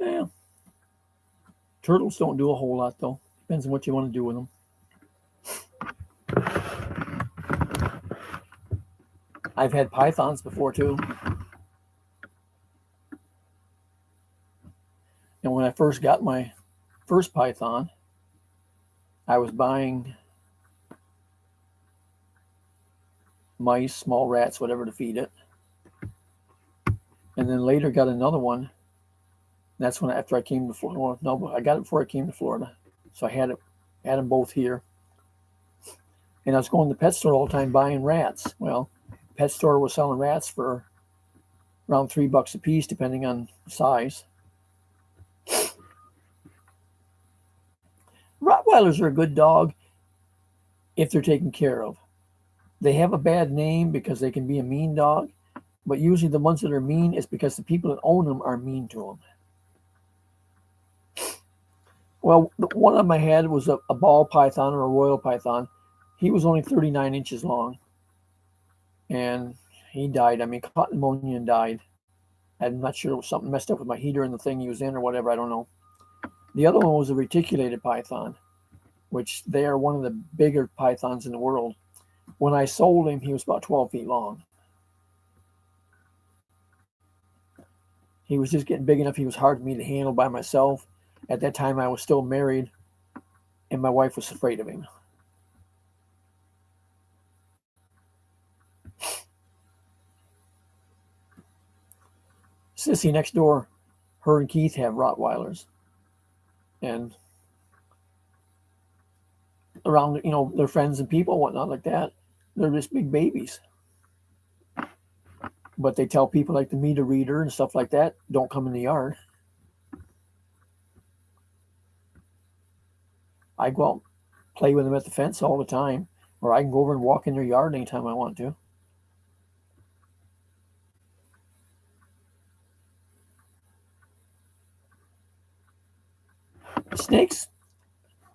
Yeah. Turtles don't do a whole lot, though. Depends on what you want to do with them. I've had pythons before, too. And when I first got my first python, I was buying mice, small rats, whatever to feed it. And then later got another one. That's when after I came to Florida. Well, no, I got it before I came to Florida. So I had them both here. And I was going to the pet store all the time buying rats. Well, the pet store was selling rats for around $3 a piece, depending on size. Rottweilers are a good dog if they're taken care of. They have a bad name because they can be a mean dog, but usually the ones that are mean is because the people that own them are mean to them. Well, the one of them I had was a ball python or a royal python. He was only 39 inches long, and he died. I mean, caught pneumonia and died. I'm not sure it was something messed up with my heater and the thing he was in or whatever. I don't know. The other one was a reticulated python, which they are one of the bigger pythons in the world. When I sold him, he was about 12 feet long. He was just getting big enough. He was hard for me to handle by myself. At that time, I was still married, and my wife was afraid of him. Sissy next door, her and Keith have Rottweilers, and around, their friends and people and whatnot like that, they're just big babies. But they tell people like the meter reader and stuff like that, don't come in the yard. I go out, play with them at the fence all the time, or I can go over and walk in their yard anytime I want to. Snakes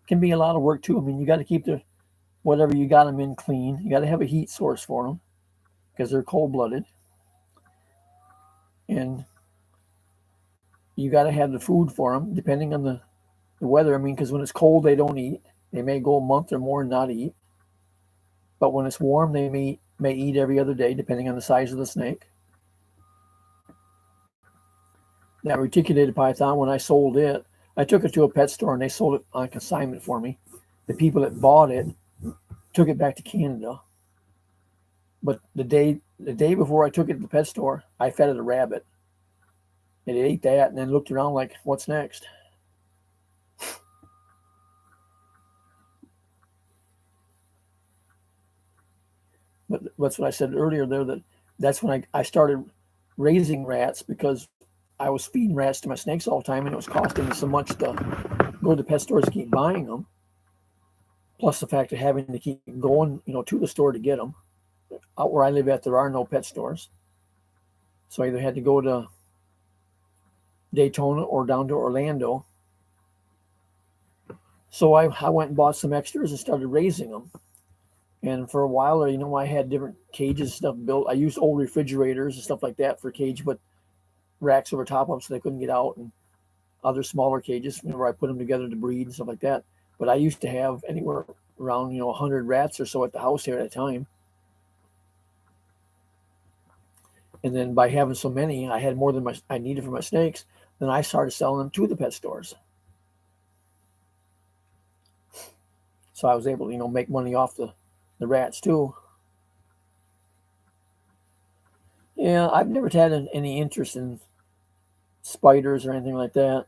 can be a lot of work too. I mean, you got to keep whatever you got them in clean. You got to have a heat source for them because they're cold-blooded. And you got to have the food for them depending on the weather. I mean, because when it's cold, they don't eat. They may go a month or more and not eat. But when it's warm, they may eat every other day depending on the size of the snake. That reticulated python, when I sold it, I took it to a pet store and they sold it on consignment for me. The people that bought it took it back to Canada. But the day before I took it to the pet store, I fed it a rabbit. And it ate that and then looked around like, what's next? But that's what I said earlier there, that's when I started raising rats, because I was feeding rats to my snakes all the time, and it was costing me so much to go to the pet stores to keep buying them. Plus the fact of having to keep going, to the store to get them. Out where I live at, there are no pet stores. So I either had to go to Daytona or down to Orlando. So I went and bought some extras and started raising them. And for a while, I had different cages and stuff built. I used old refrigerators and stuff like that for cage, but racks over top of them so they couldn't get out, and other smaller cages whenever I put them together to breed and stuff like that. But I used to have anywhere around 100 rats or so at the house here at a time. And then by having so many, I had more than I needed for my snakes. Then I started selling them to the pet stores. So I was able to make money off the rats too. Yeah, I've never had any interest in spiders or anything like that.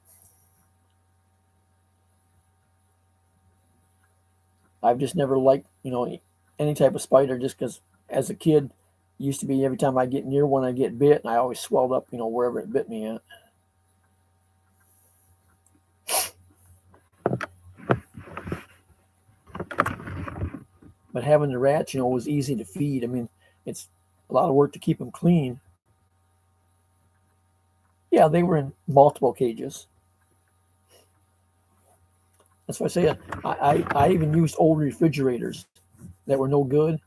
I've just never liked, any type of spider, just because as a kid, it used to be every time I get near one, I get bit, and I always swelled up, wherever it bit me at. But having the rats, was easy to feed. I mean, it's a lot of work to keep them clean. Yeah, they were in multiple cages. That's why I say I even used old refrigerators that were no good.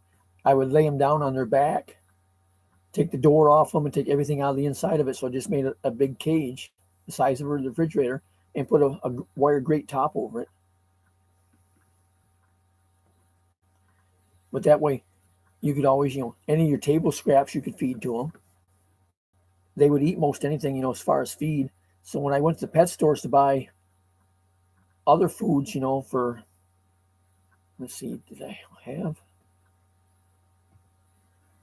I would lay them down on their back, take the door off them, and take everything out of the inside of it. So I just made a big cage the size of a refrigerator and put a wire grate top over it. But that way, you could always, any of your table scraps you could feed to them. They would eat most anything, as far as feed. So when I went to the pet stores to buy other foods, for, let's see, did I have?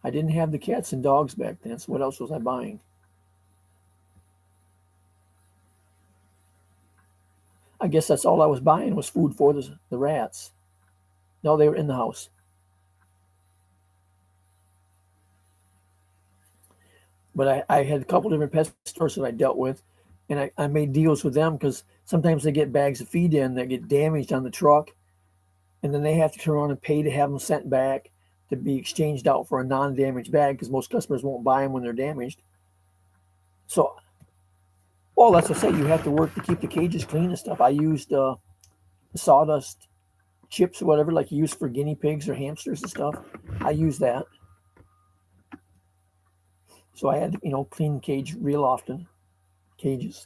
I didn't have the cats and dogs back then, so what else was I buying? I guess that's all I was buying was food for the rats. No, they were in the house. But I had a couple different pet stores that I dealt with, and I made deals with them because sometimes they get bags of feed in that get damaged on the truck, and then they have to turn around and pay to have them sent back to be exchanged out for a non-damaged bag, because most customers won't buy them when they're damaged. So, well, that's what I say. You have to work to keep the cages clean and stuff. I used sawdust chips or whatever, like you use for guinea pigs or hamsters and stuff. I use that. So I had to, clean cage real often, cages.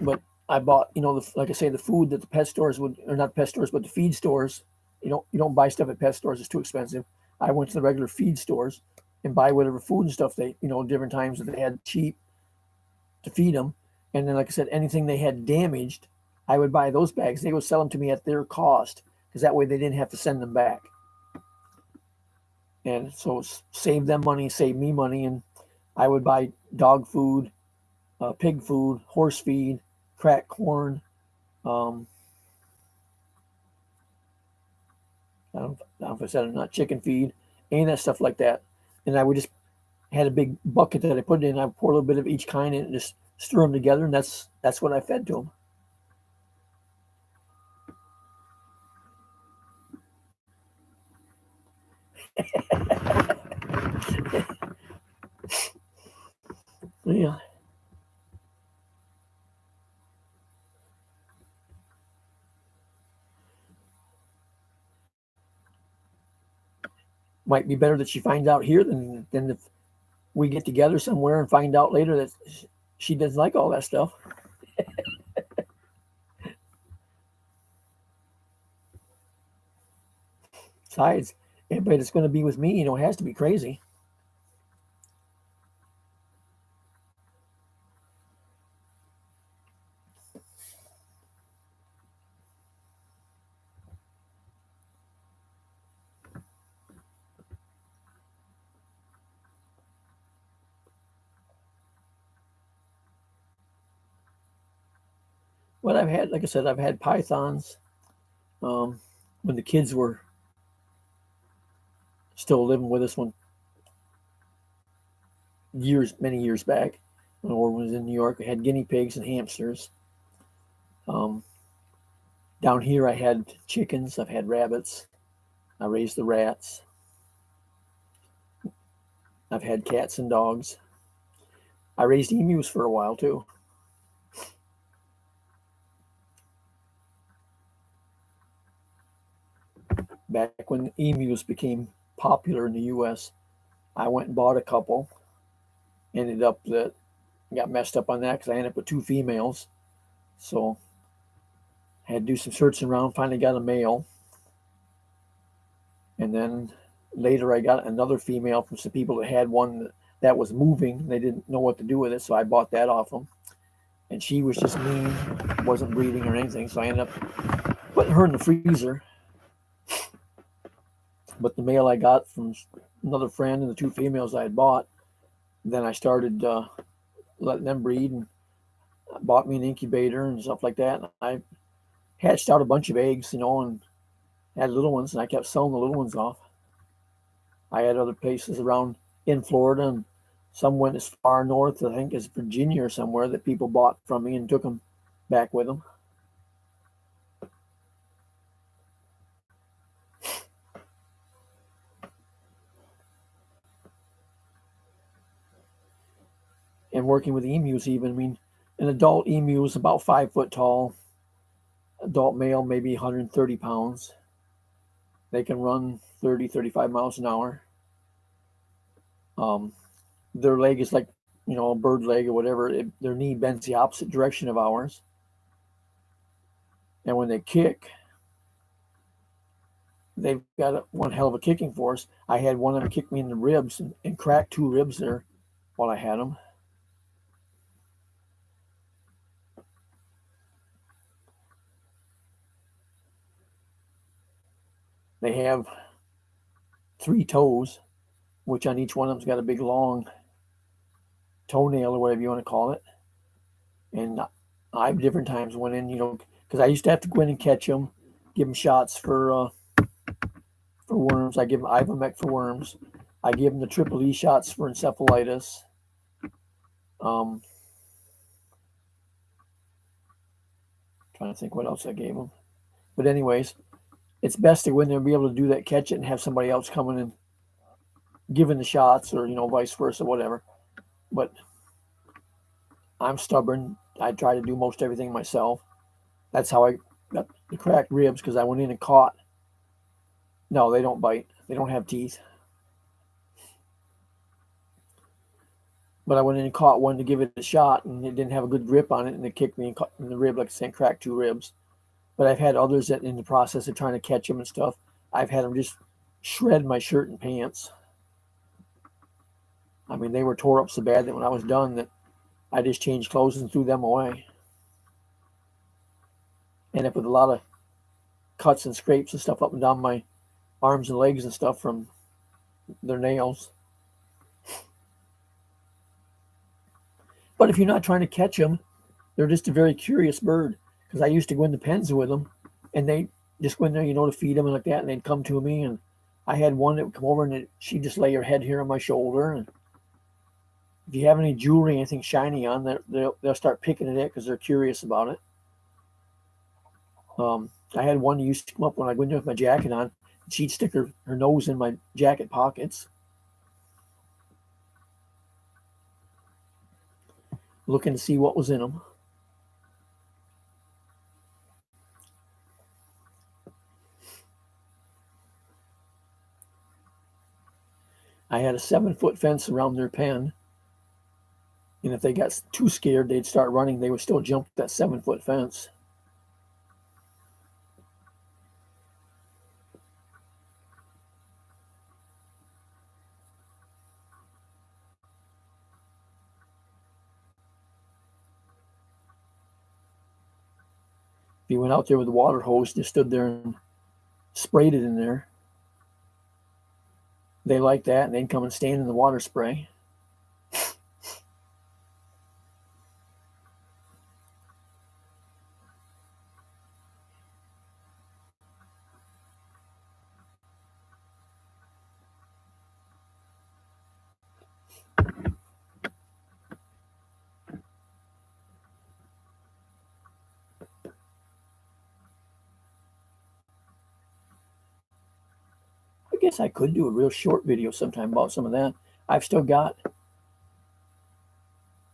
But I bought, like I say, the food that the pet stores would, or not pet stores, but the feed stores. You don't buy stuff at pet stores; it's too expensive. I went to the regular feed stores and buy whatever food and stuff they, different times that they had cheap to feed them. And then, like I said, anything they had damaged, I would buy those bags. They would sell them to me at their cost because that way they didn't have to send them back. And so save them money, save me money. And I would buy dog food, pig food, horse feed, cracked corn. I don't know if I said it or not, chicken feed, any of that stuff like that. And I would just had a big bucket that I put it in. I would pour a little bit of each kind in and just stir them together, and that's what I fed to them. Yeah. Might be better that she finds out here than if we get together somewhere and find out later that she doesn't like all that stuff. Besides, everybody that's going to be with me, has to be crazy. What I've had, like I said, I've had pythons when the kids were still living with us many years back. When I was in New York, I had guinea pigs and hamsters. Down here, I had chickens. I've had rabbits. I raised the rats. I've had cats and dogs. I raised emus for a while too. Back when emus became popular in the U.S., I went and bought a couple. Ended up that I got messed up on that because I ended up with two females. So I had to do some searching around. Finally got a male, and then later I got another female from some people that had one that was moving. They didn't know what to do with it, so I bought that off them. And she was just mean, wasn't breeding or anything. So I ended up putting her in the freezer. But the male I got from another friend and the two females I had bought, then I started letting them breed and bought me an incubator and stuff like that. And I hatched out a bunch of eggs, and had little ones, and I kept selling the little ones off. I had other places around in Florida, and some went as far north, I think, as Virginia or somewhere, that people bought from me and took them back with them. And working with emus, even, I mean, an adult emu is about 5 foot tall. Adult male, maybe 130 pounds. They can run 30, 35 miles an hour. Their leg is like, a bird leg or whatever. Their knee bends the opposite direction of ours. And when they kick, they've got one hell of a kicking force. I had one of them kick me in the ribs and crack 2 ribs there while I had them. They have 3 toes, which on each one of them's got a big long toenail or whatever you want to call it. And I've different times went in, because I used to have to go in and catch them, give them shots for worms. I give them Ivomec for worms. I give them the triple E shots for encephalitis. Trying to think what else I gave them. But anyways, it's best to go in there and be able to do that, catch it, and have somebody else coming and giving the shots, or vice versa, whatever. But I'm stubborn. I try to do most everything myself. That's how I got the cracked ribs, because I went in and caught. No, they don't bite. They don't have teeth. But I went in and caught one to give it a shot, and it didn't have a good grip on it, and it kicked me in the rib, like I said, cracked 2 ribs. But I've had others that, in the process of trying to catch them and stuff, I've had them just shred my shirt and pants. I mean, they were tore up so bad that when I was done, that I just changed clothes and threw them away. Ended up with a lot of cuts and scrapes and stuff up and down my arms and legs and stuff from their nails. But if you're not trying to catch them, they're just a very curious bird. Because I used to go in the pens with them, and they just go in there, to feed them and like that, and they'd come to me. And I had one that would come over, and she'd just lay her head here on my shoulder. And if you have any jewelry, anything shiny on, they'll start picking at it because they're curious about it. I had one that used to come up when I went in with my jacket on. She'd stick her nose in my jacket pockets, looking to see what was in them. I had a 7-foot fence around their pen. And if they got too scared, they'd start running. They would still jump that 7-foot fence. If you went out there with a water hose, just stood there and sprayed it in there, they liked that, and they'd come and stand in the water spray. I guess I could do a real short video sometime about some of that. I've still got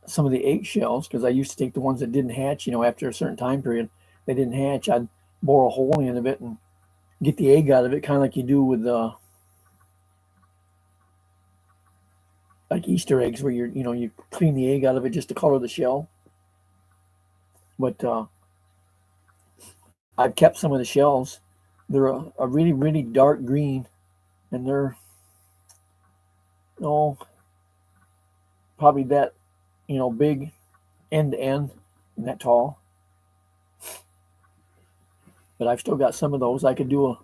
some of the eggshells because I used to take the ones that didn't hatch, after a certain time period, they didn't hatch. I'd bore a hole in the end of it and get the egg out of it, kind of like you do with like Easter eggs, where you clean the egg out of it just to color the shell. But I've kept some of the shells. They're a really, really dark green, and they're probably that big end to end and that tall. But I've still got some of those. I could do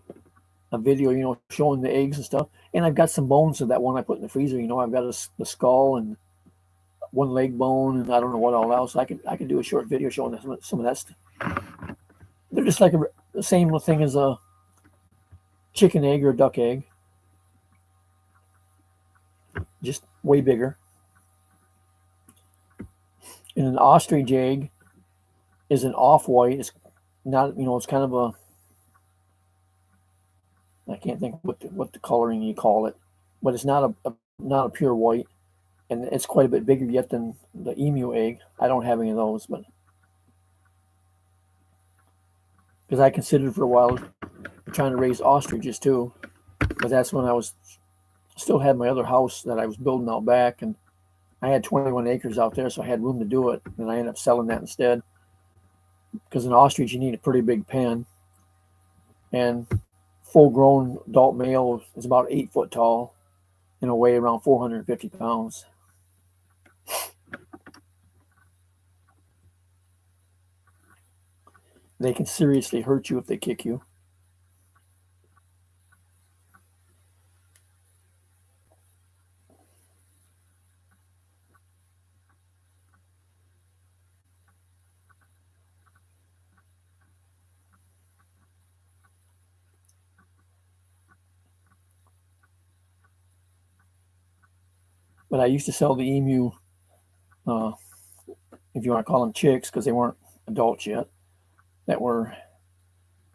a video, showing the eggs and stuff. And I've got some bones of that one I put in the freezer. I've got the skull and one leg bone, and I don't know what all else. I could do a short video showing some of that stuff. They're just like the same thing as a chicken egg or a duck egg, just way bigger. And an ostrich egg is an off-white. It's not, it's kind of I can't think what the coloring you call it, but it's not a pure white, and it's quite a bit bigger yet than the emu egg. I don't have any of those, but because I considered for a while trying to raise ostriches too, but that's when I still had my other house that I was building out back, and I had 21 acres out there, so I had room to do it, and I ended up selling that instead. Because an ostrich, you need a pretty big pen, and full-grown adult male is about 8 foot tall and weigh around 450 pounds. They can seriously hurt you if they kick you. But I used to sell the emu, if you want to call them chicks, because they weren't adults yet, that were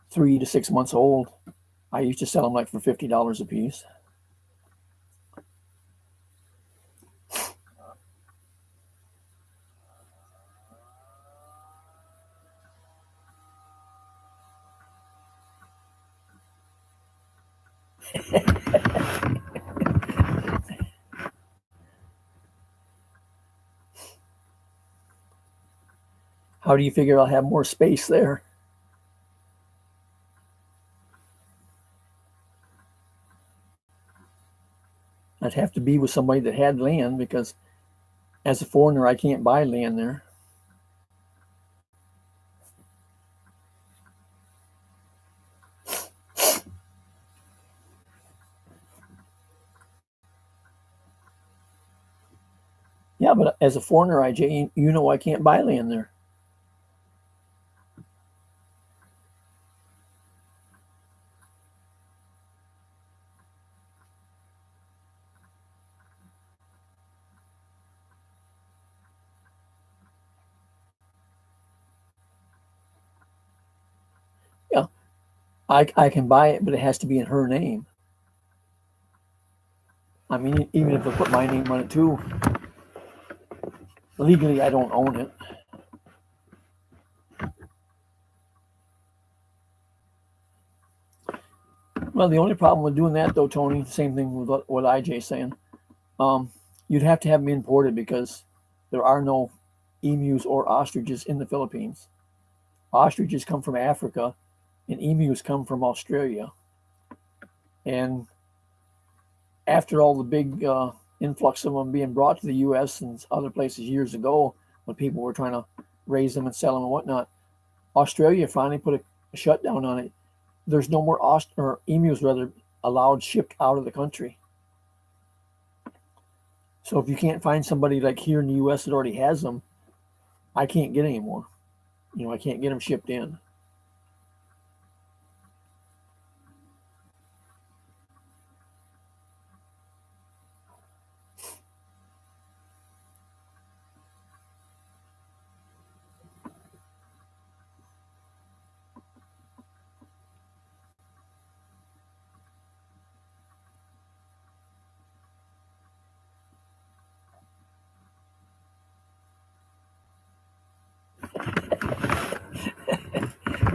3 to 6 months old. I used to sell them like for $50 a piece. How do you figure I'll have more space there? I'd have to be with somebody that had land because as a foreigner, I can't buy land there. Yeah, but as a foreigner, IJ, you know I can't buy land there. Yeah, I can buy it, but it has to be in her name. I mean, even if I put my name on it too, legally I don't own it. Well, the only problem with doing that, though, Tony, same thing with what IJ's saying. Um, you'd have to have them imported because there are no emus or ostriches in the Philippines. Ostriches come from Africa, and emus come from Australia. And after all the big influx of them being brought to the U.S. and other places years ago, when people were trying to raise them and sell them and whatnot, Australia finally put a shutdown on it. There's no more or emus rather allowed shipped out of the country. So if you can't find somebody like here in the U.S. that already has them, I can't get any more. I can't get them shipped in.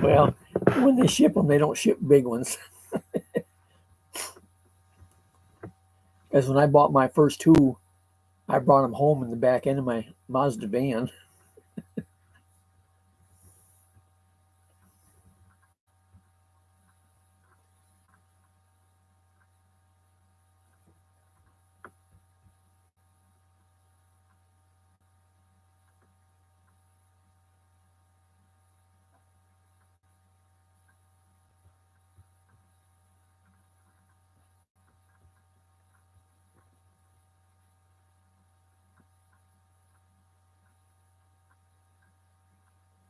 Well, when they ship them, they don't ship big ones. Because when I bought my first two, I brought them home in the back end of my Mazda van.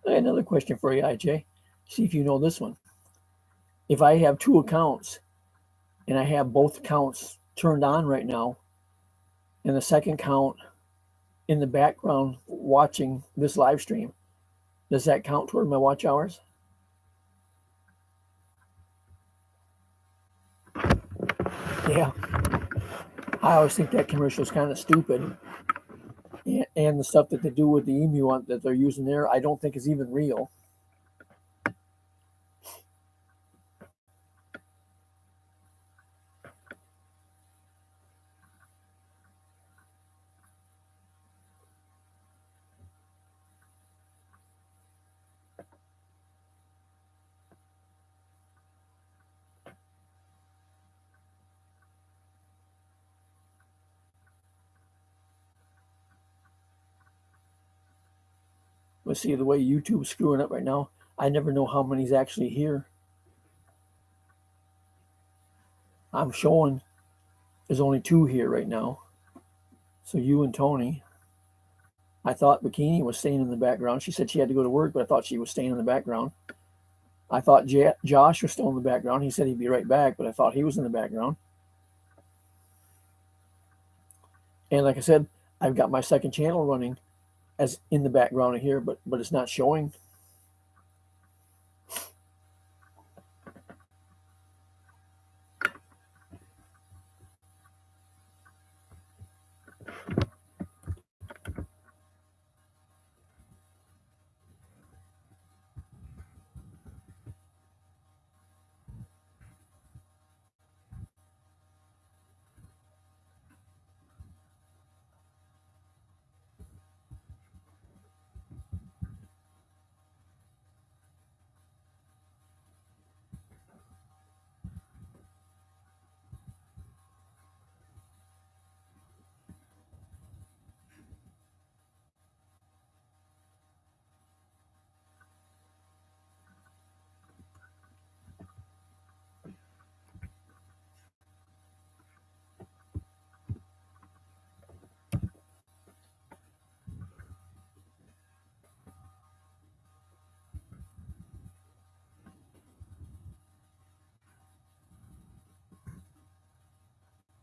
I got another question for you, IJ. See if you know this one. If I have two accounts and I have both accounts turned on right now, and the second account in the background watching this live stream, does that count toward my watch hours? Yeah. I always think that commercial is kind of stupid. And the stuff that they do with the emu that they're using there, I don't think is even real. Let's see the way YouTube's screwing up right now. I never know how many's actually here. I'm showing there's only two here right now. So you and Tony. I thought Bikini was staying in the background. She said she had to go to work, but I thought she was staying in the background. I thought Josh was still in the background. He said he'd be right back, but I thought he was in the background. And like I said, I've got my second channel running as in the background here, but it's not showing.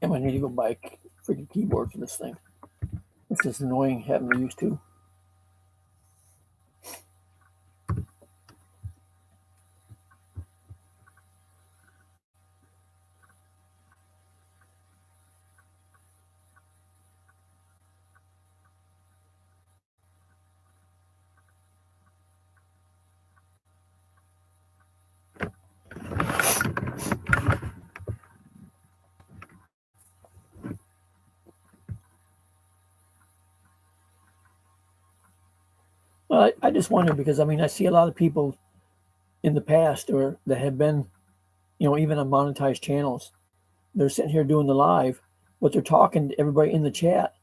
And I need to go buy a freaking keyboard for this thing. It's just annoying having to use two. Well, I just wonder because I mean I see a lot of people in the past or that have been, even on monetized channels. They're sitting here doing the live, but they're talking to everybody in the chat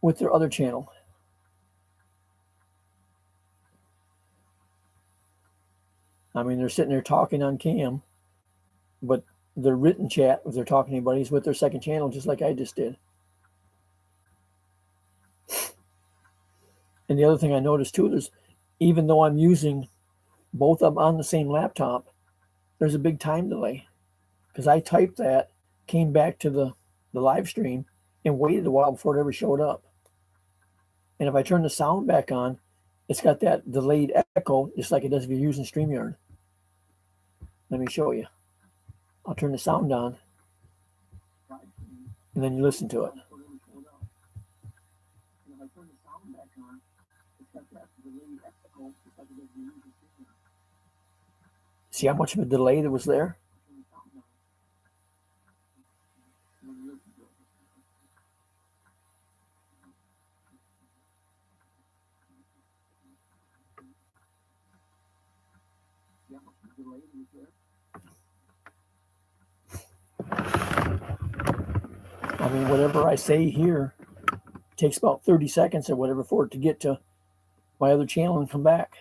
with their other channel. I mean, they're sitting there talking on cam, but their written chat, if they're talking to anybody, is with their second channel, just like I just did. And the other thing I noticed too is, even though I'm using both of them on the same laptop, there's a big time delay because I typed that, came back to the live stream, and waited a while before it ever showed up. And if I turn the sound back on, it's got that delayed echo, just like it does if you're using StreamYard. Let me show you. I'll turn the sound on, and then you listen to it. See how much of a delay there was there? I mean, whatever I say here takes about 30 seconds or whatever for it to get to my other channel and come back.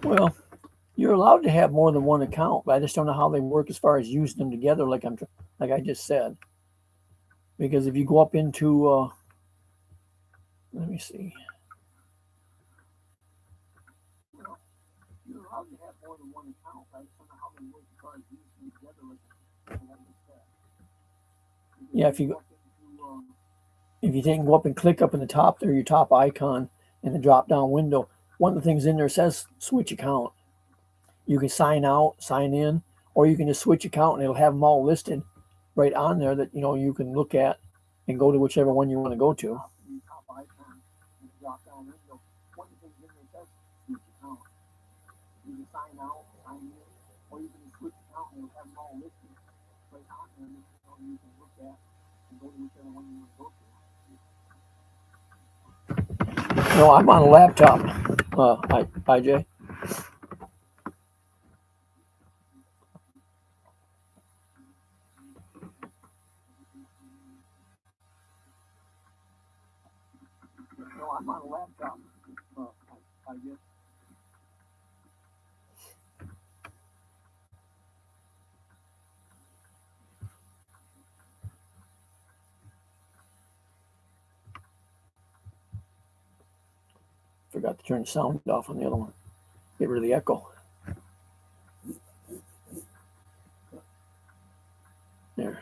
Well, you're allowed to have more than one account, but I just don't know how they work as far as using them together, like I just said. Because if you go up into, let me see. You're allowed to have more than one account, but I just don't know how they work as far as using them together, like I just said. Yeah, if you take and go up and click up in the top there, your top icon in the drop down window, one of the things in there says switch account. You can sign out, sign in, or you can just switch account and it'll have them all listed right on there that you can look at and go to whichever one you want to go to. No, I'm on a laptop, IJ. No, I'm on a laptop, IJ. Forgot to turn the sound off on the other one. Get rid of the echo. There.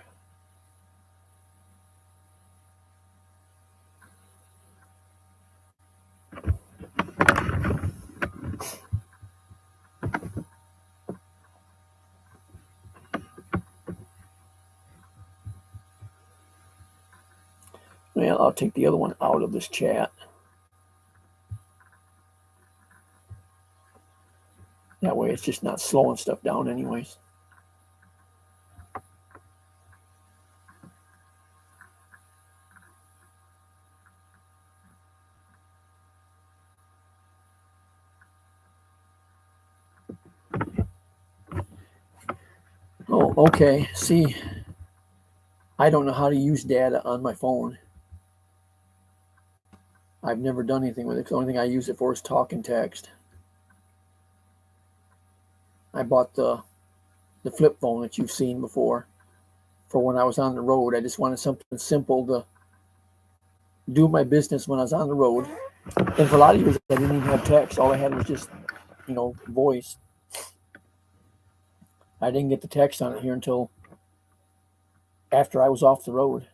Well, I'll take the other one out of this chat. That way it's just not slowing stuff down anyways. Oh, okay. See, I don't know how to use data on my phone. I've never done anything with it. The only thing I use it for is talk and text. I bought the flip phone that you've seen before for when I was on the road. I just wanted something simple to do my business when I was on the road. And for a lot of years, I didn't even have text. All I had was just, voice. I didn't get the text on it here until after I was off the road.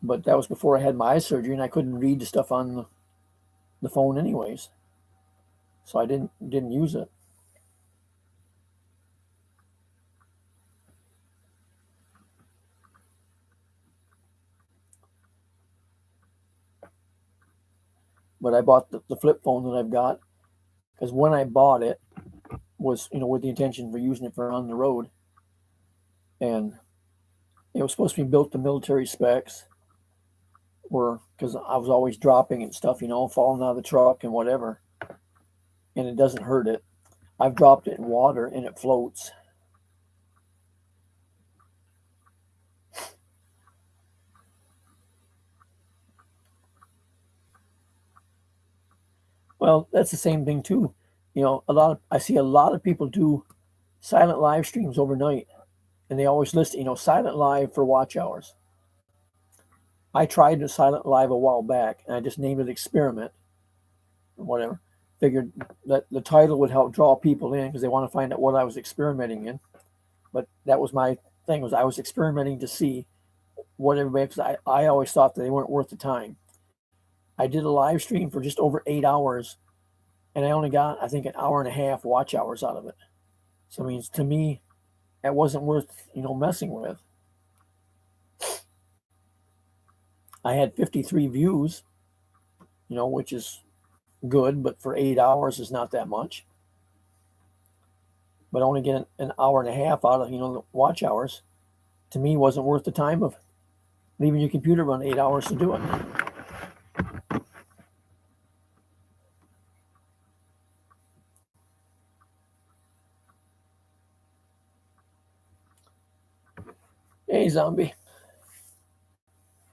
But that was before I had my eye surgery, and I couldn't read the stuff on the phone anyways. So I didn't use it. But I bought the flip phone that I've got because when I bought it was, with the intention for using it for on the road. And it was supposed to be built to military specs, because I was always dropping and stuff, falling out of the truck and whatever. And it doesn't hurt it. I've dropped it in water and it floats. Well, that's the same thing too. I see a lot of people do silent live streams overnight, and they always list, silent live for watch hours. I tried a silent live a while back, and I just named it experiment or whatever. Figured that the title would help draw people in because they want to find out what I was experimenting in. But that was my thing, was I was experimenting to see what everybody, because I always thought that they weren't worth the time. I did a live stream for just over 8 hours, and I only got, I think, an hour and a half watch hours out of it. So, to me, that wasn't worth, messing with. I had 53 views, which is good, but for 8 hours is not that much. But only getting an hour and a half out of, the watch hours, to me, wasn't worth the time of leaving your computer run 8 hours to do it. Hey, Zombie.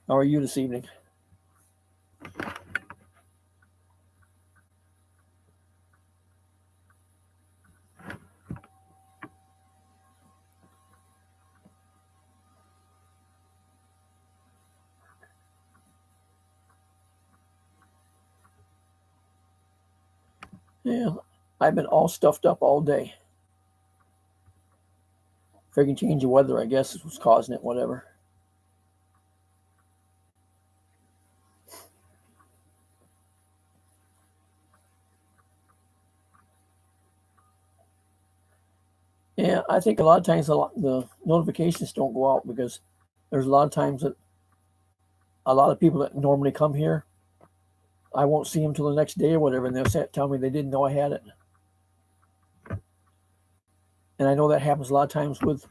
How are you this evening? Yeah, I've been all stuffed up all day. Freaking change of weather, I guess, is what's causing it, whatever. Yeah, I think a lot of times the notifications don't go out because there's a lot of times that a lot of people that normally come here, I won't see them till the next day or whatever, and they'll tell me they didn't know I had it. And I know that happens a lot of times with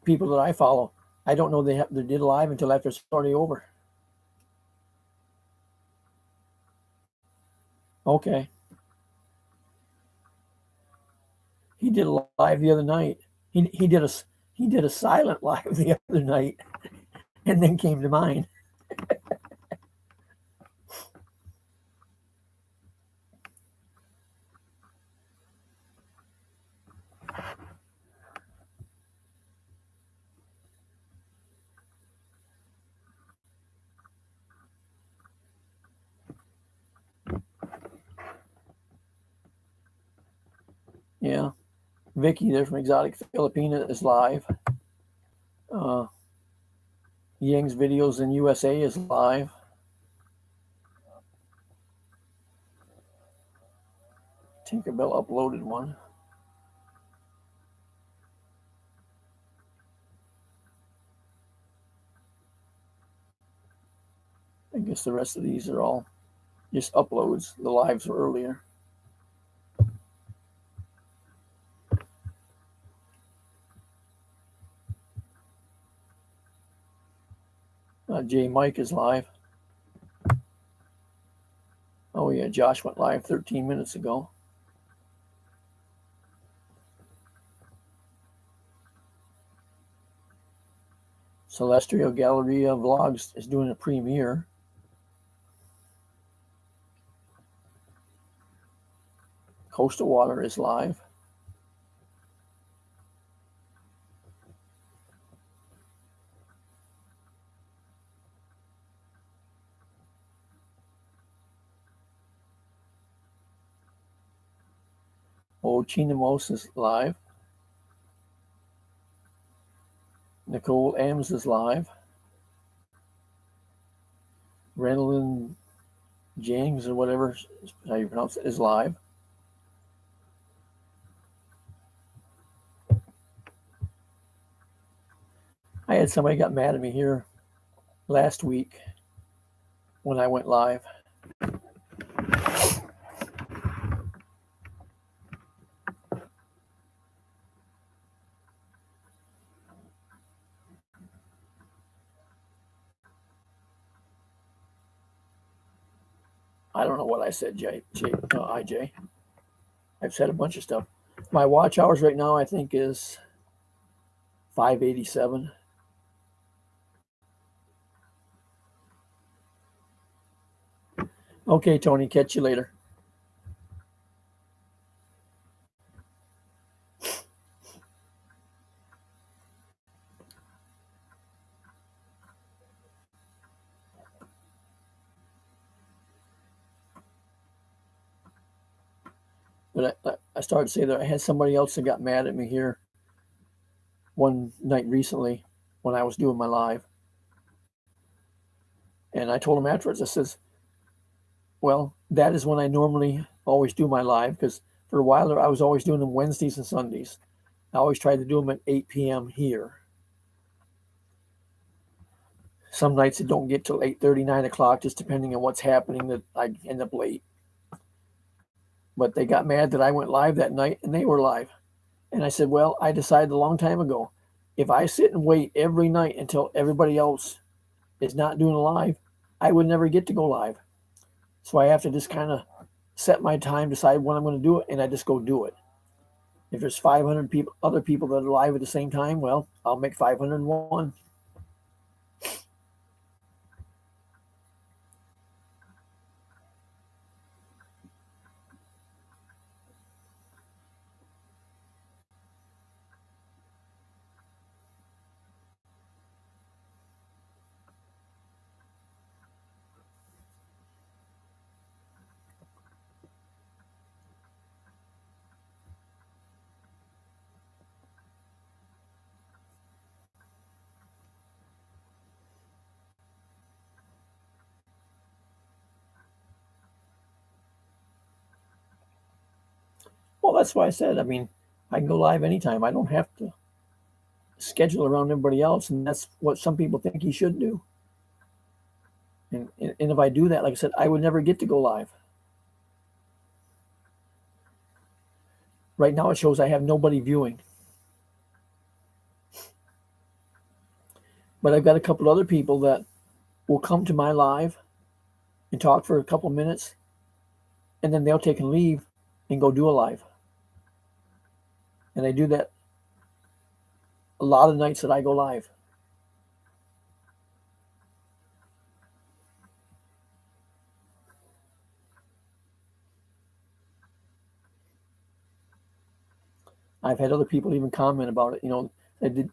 people that I follow. I don't know they did a live until after it's already over. Okay. He did a live the other night. He did a silent live the other night, and then came to mine. Yeah, Vicky there from Exotic Filipina is live. Ying's Videos in USA is live. Tinkerbell uploaded one. I guess the rest of these are all just uploads. The lives were earlier. J Mike is live. Oh yeah, Josh went live 13 minutes ago. Celestial Galleria Vlogs is doing a premiere. Coastal Water is live. Chinamos is live. Nicole Ames is live. Renelyn James, or whatever how you pronounce it, is live. I had somebody got mad at me here last week when I went live. I don't know what I said, IJ. I've said a bunch of stuff. My watch hours right now, I think, is 587. Okay, Tony, catch you later. But I started to say that I had somebody else that got mad at me here one night recently when I was doing my live. And I told him afterwards, I says, well, that is when I normally always do my live, because for a while there, I was always doing them Wednesdays and Sundays. I always tried to do them at 8 p.m. here. Some nights it don't get till 8:30, 9 o'clock, just depending on what's happening, that I end up late. But they got mad that I went live that night and they were live. And I said, well, I decided a long time ago, if I sit and wait every night until everybody else is not doing a live, I would never get to go live. So I have to just kind of set my time, decide when I'm going to do it, and I just go do it. If there's 500 other people that are live at the same time, well, I'll make 501. Well, that's why I said, I mean, I can go live anytime. I don't have to schedule around everybody else, and that's what some people think you should do. And if I do that, like I said, I would never get to go live. Right now it shows I have nobody viewing. But I've got a couple other people that will come to my live and talk for a couple minutes, and then they'll take and leave and go do a live. And I do that a lot of nights that I go live. I've had other people even comment about it. You know,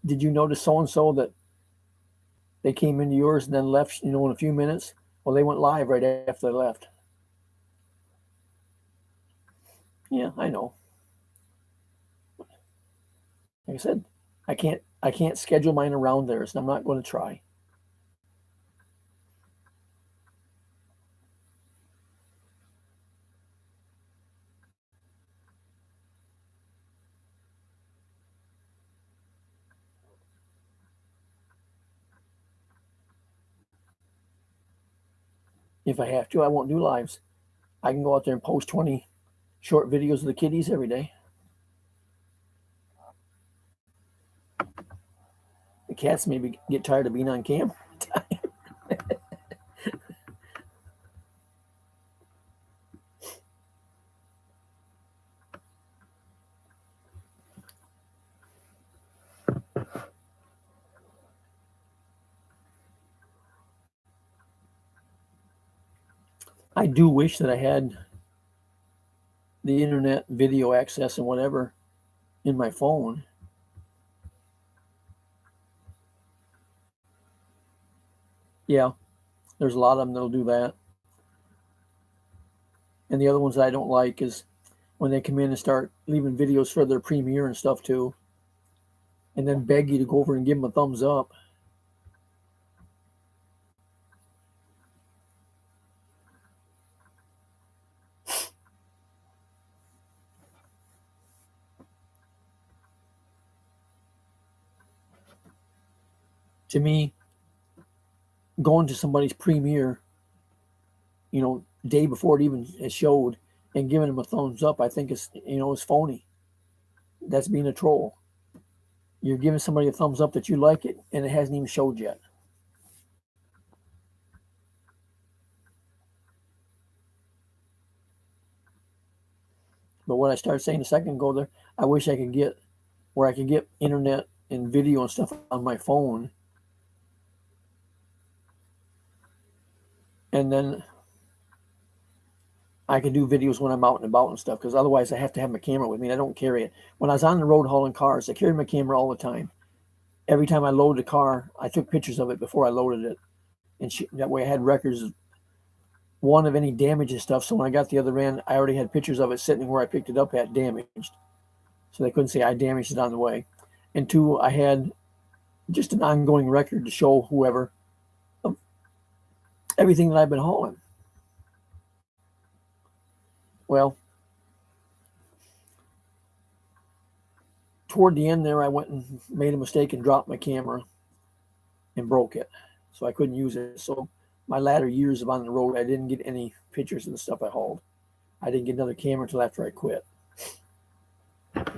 did you notice so and so that they came into yours and then left? You know, in a few minutes. Well, they went live right after they left. Yeah, I know. Like I said, I can't schedule mine around theirs, and I'm not going to try. If I have to, I won't do lives. I can go out there and post 20 short videos of the kitties every day. The cats maybe get tired of being on cam. I do wish that I had the internet video access and whatever in my phone. Yeah, there's a lot of them that'll do that. And the other ones that I don't like is when they come in and start leaving videos for their premiere and stuff too, and then beg you to go over and give them a thumbs up. To me, going to somebody's premiere, day before it even is showed, and giving them a thumbs up, I think is phony. That's being a troll. You're giving somebody a thumbs up that you like it, and it hasn't even showed yet. But what I started saying a second ago there, I wish I could get where I could get internet and video and stuff on my phone, and then I can do videos when I'm out and about and stuff. Because otherwise, I have to have my camera with me. And I don't carry it. When I was on the road hauling cars, I carried my camera all the time. Every time I loaded a car, I took pictures of it before I loaded it, and that way I had records one of any damage and stuff. So when I got the other end, I already had pictures of it sitting where I picked it up at damaged, so they couldn't say I damaged it on the way. And two, I had just an ongoing record to show whoever of everything that I've been hauling. Well, toward the end there, I went and made a mistake and dropped my camera and broke it, so I couldn't use it. So my latter years of on the road, I didn't get any pictures of the stuff I hauled. I didn't get another camera until after I quit. But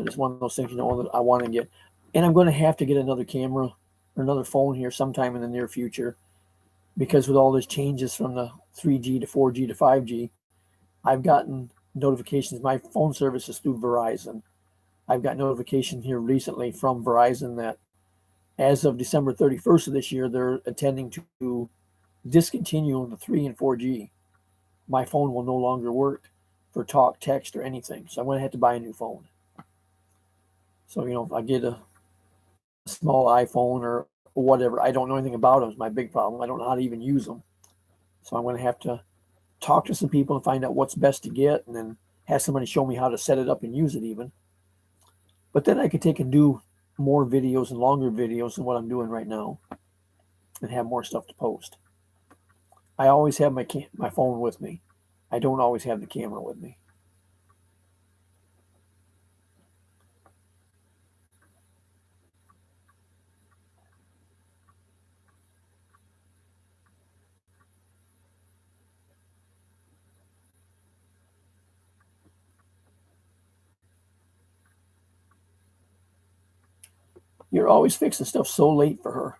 it's one of those things, that I want to get. And I'm going to have to get another camera or another phone here sometime in the near future, because with all these changes from the 3G to 4G to 5G, I've gotten notifications. My phone service is through Verizon. I've got notification here recently from Verizon that as of December 31st of this year, they're intending to discontinue the 3 and 4G. My phone will no longer work for talk, text, or anything. So I'm going to have to buy a new phone. So, if I get a small iPhone or whatever, I don't know anything about them. It's my big problem. I don't know how to even use them. So I'm going to have to talk to some people and find out what's best to get, and then have somebody show me how to set it up and use it even. But then I could take and do more videos and longer videos than what I'm doing right now, and have more stuff to post. I always have my phone with me. I don't always have the camera with me. You're always fixing stuff so late for her.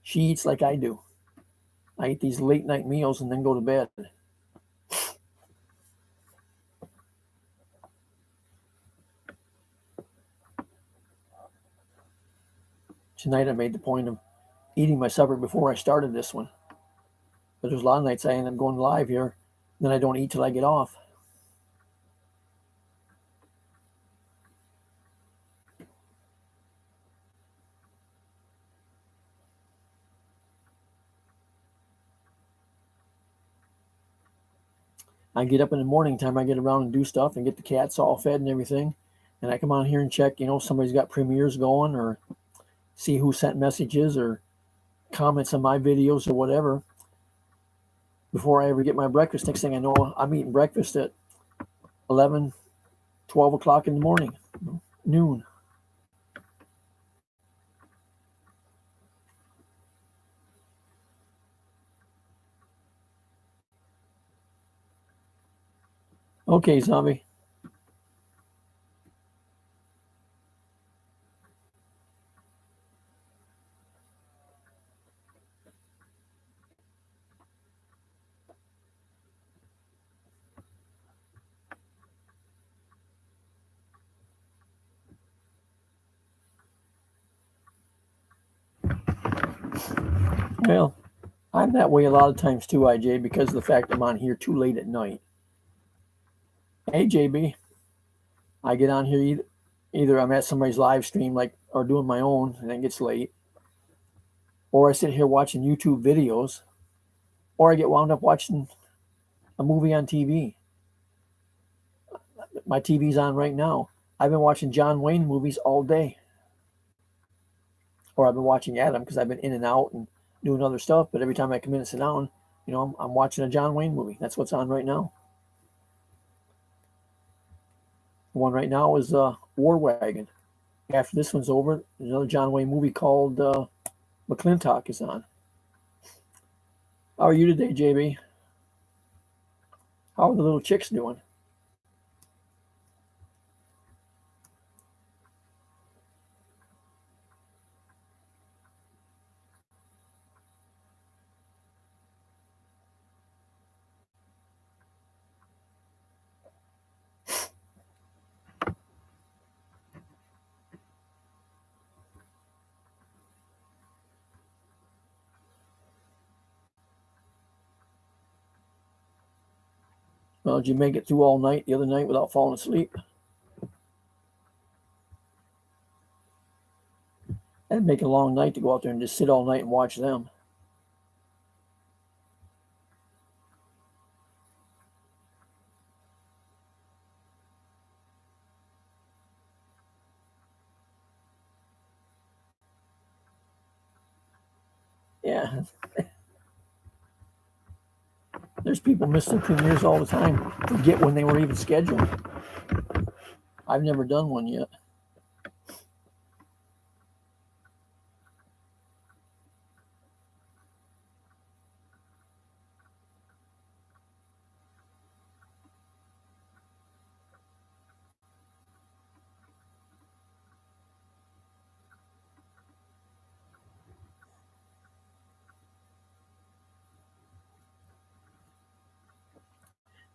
She eats like I do. I eat these late night meals and then go to bed. Tonight I made the point of eating my supper before I started this one. But there's a lot of nights I end up going live here, then I don't eat till I get off. I get up in the morning time, I get around and do stuff and get the cats all fed and everything. And I come on here and check, somebody's got premieres going, or see who sent messages or comments on my videos or whatever before I ever get my breakfast. Next thing I know, I'm eating breakfast at 11, 12 o'clock in the morning, noon. Okay, zombie. Well, I'm that way a lot of times too, IJ, because of the fact I'm on here too late at night. Hey, JB, I get on here either I'm at somebody's live stream, like, or doing my own, and it gets late, or I sit here watching YouTube videos, or I get wound up watching a movie on TV. My TV's on right now. I've been watching John Wayne movies all day, or I've been watching Adam because I've been in and out and doing other stuff. But every time I come in and sit down, I'm watching a John Wayne movie. That's what's on right now. The one right now is War Wagon. After this one's over, there's another John Wayne movie called McClintock is on. How are you today, JB? How are the little chicks doing? Well, did you make it through all night the other night without falling asleep? That'd make it a long night to go out there and just sit all night and watch them. Yeah. There's people miss their premieres all the time, forget when they were even scheduled. I've never done one yet.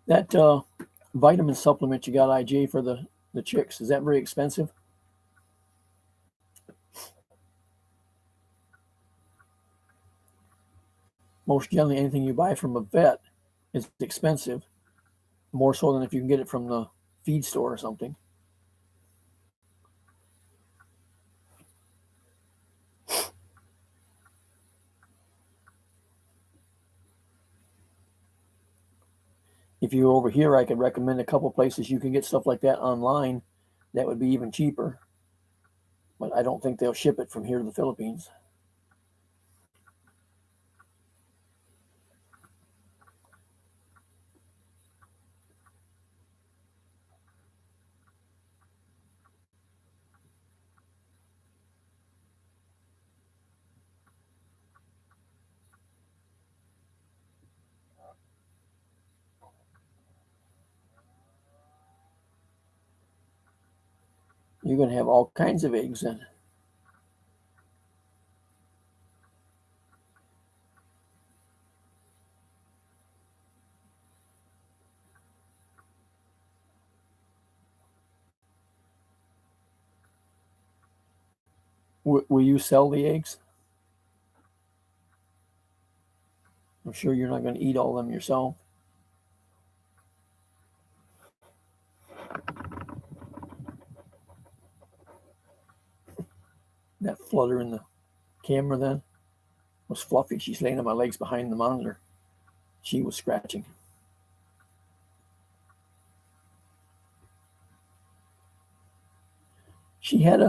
That vitamin supplement you got, IJ, for the chicks, is that very expensive? Most generally, anything you buy from a vet is expensive, more so than if you can get it from the feed store or something. If you're over here, I could recommend a couple places you can get stuff like that online that would be even cheaper. But I don't think they'll ship it from here to the Philippines. You're going to have all kinds of eggs then. Will you sell the eggs? I'm sure you're not going to eat all of them yourself. That flutter in the camera then was Fluffy. She's laying on my legs behind the monitor. She was scratching. She had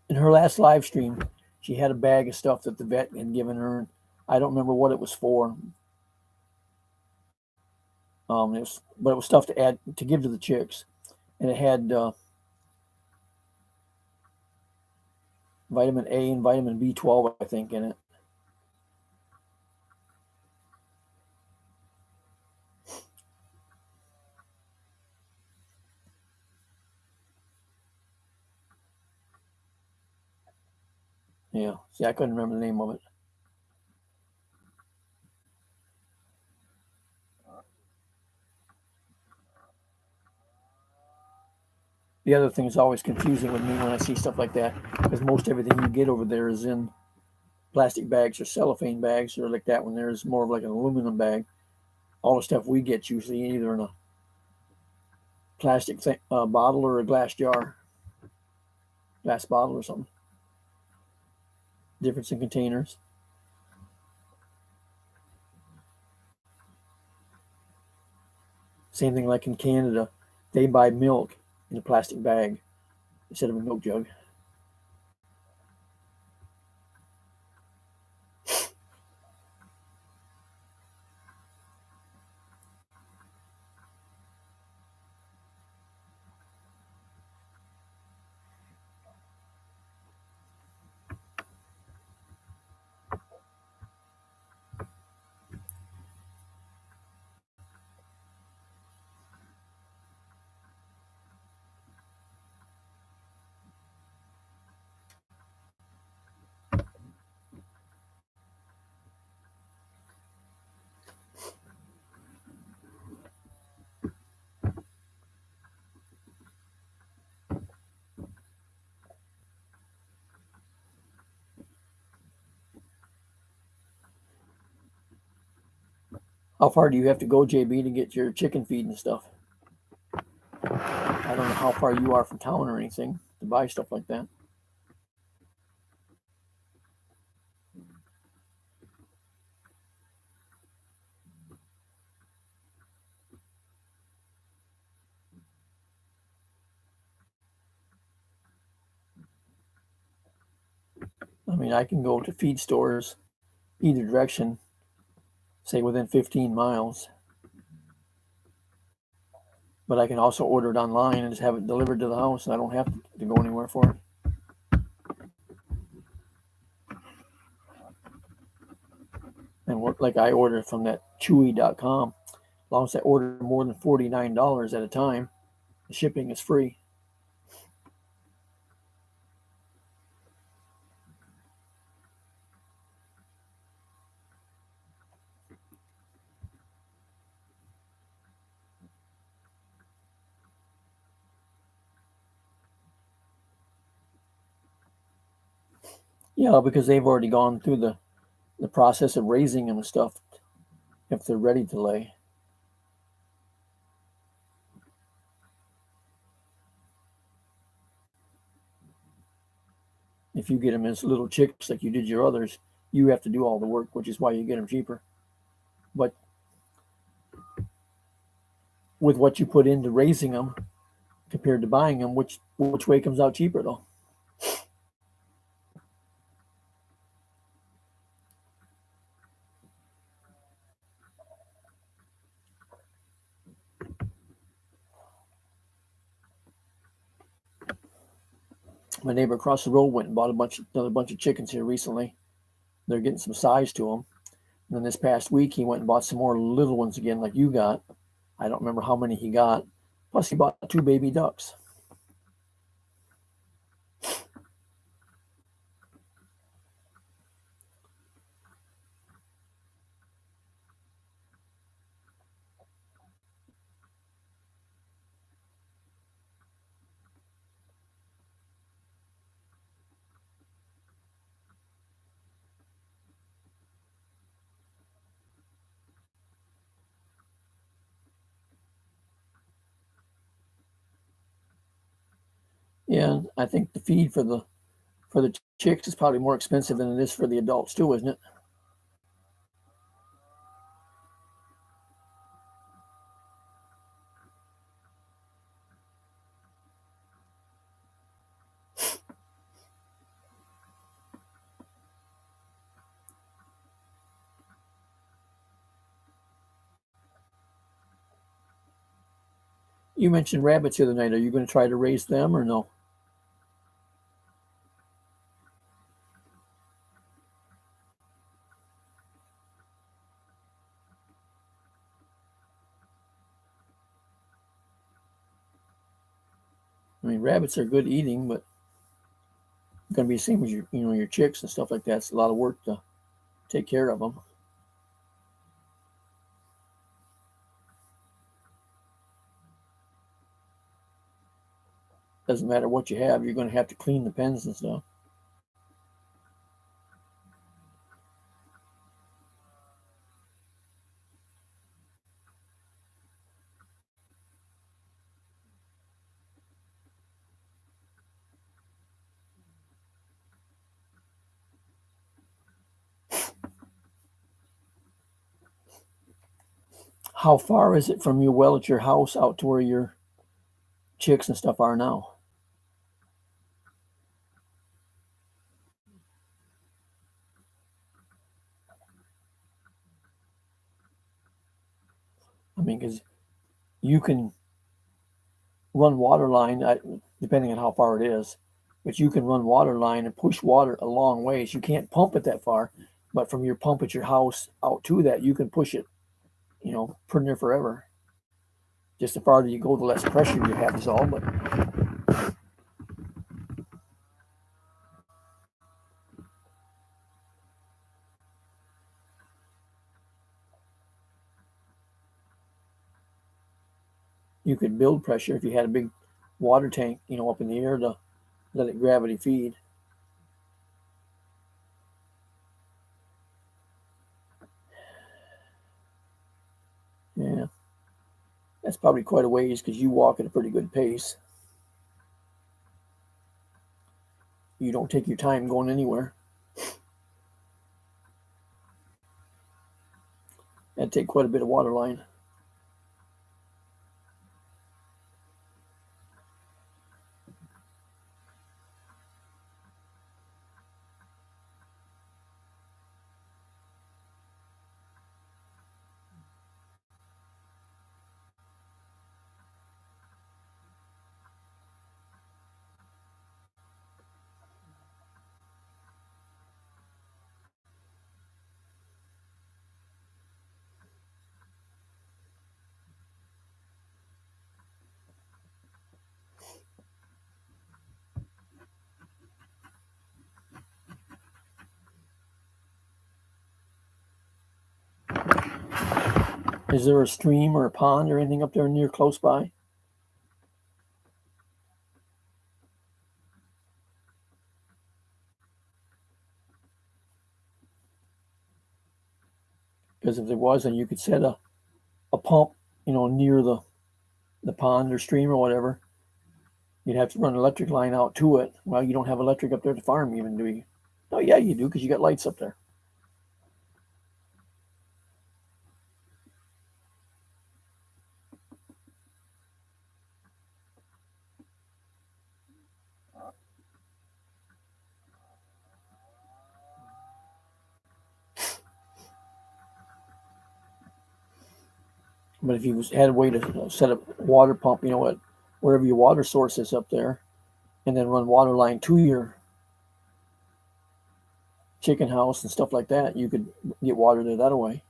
in her last live stream, she had a bag of stuff that the vet had given her. I don't remember what it was for. But it was stuff to give to the chicks, and it had vitamin A and vitamin B12, I think, in it. Yeah, see, I couldn't remember the name of it. The other thing is always confusing with me when I see stuff like that, because most everything you get over there is in plastic bags or cellophane bags or like that one. There's more of like an aluminum bag. All the stuff we get usually either in a plastic bottle or a glass jar, glass bottle or something. Difference in containers. Same thing like in Canada, they buy milk in a plastic bag instead of a milk jug. How far do you have to go, JB, to get your chicken feed and stuff? I don't know how far you are from town or anything to buy stuff like that. I mean, I can go to feed stores either direction, say within 15 miles, but I can also order it online and just have it delivered to the house, and I don't have to go anywhere for it. And like I ordered from that Chewy.com, as long as I order more than $49 at a time, the shipping is free. Yeah, because they've already gone through the process of raising them and stuff if they're ready to lay. If you get them as little chicks like you did your others, you have to do all the work, which is why you get them cheaper. But with what you put into raising them compared to buying them, which way comes out cheaper though? My neighbor across the road went and bought another bunch of chickens here recently. They're getting some size to them. And then this past week, he went and bought some more little ones again, like you got. I don't remember how many he got. Plus, he bought 2 baby ducks. Yeah, I think the feed for the chicks is probably more expensive than it is for the adults too, isn't it? You mentioned rabbits the other night. Are you going to try to raise them or no? I mean, rabbits are good eating, but it's going to be the same as your chicks and stuff like that. It's a lot of work to take care of them. Doesn't matter what you have, you're going to have to clean the pens and stuff. How far is it from your well at your house out to where your chicks and stuff are now? I mean, because you can run water line, depending on how far it is, but you can run water line and push water a long ways. You can't pump it that far, but from your pump at your house out to that, you can push it, pretty near forever. Just the farther you go, the less pressure you have is all. But you could build pressure if you had a big water tank, up in the air to let it gravity feed. Yeah, that's probably quite a ways because you walk at a pretty good pace. You don't take your time going anywhere. That'd take quite a bit of water line. Is there a stream or a pond or anything up there near close by? Because if there was, then you could set a pump, near the pond or stream or whatever. You'd have to run an electric line out to it. Well, you don't have electric up there at the farm, even, do you? Oh, yeah, you do, because you got lights up there. But if you had a way to set up a water pump, wherever your water source is up there, and then run water line to your chicken house and stuff like that, you could get water there that way.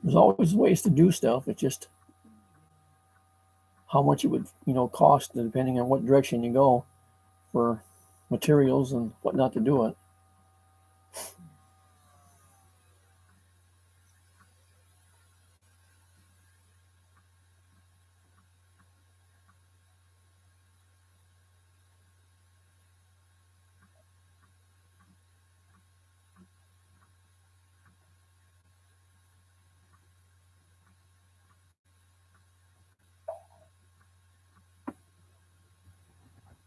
There's always ways to do stuff. It's just how much it would, cost depending on what direction you go for materials and whatnot to do it.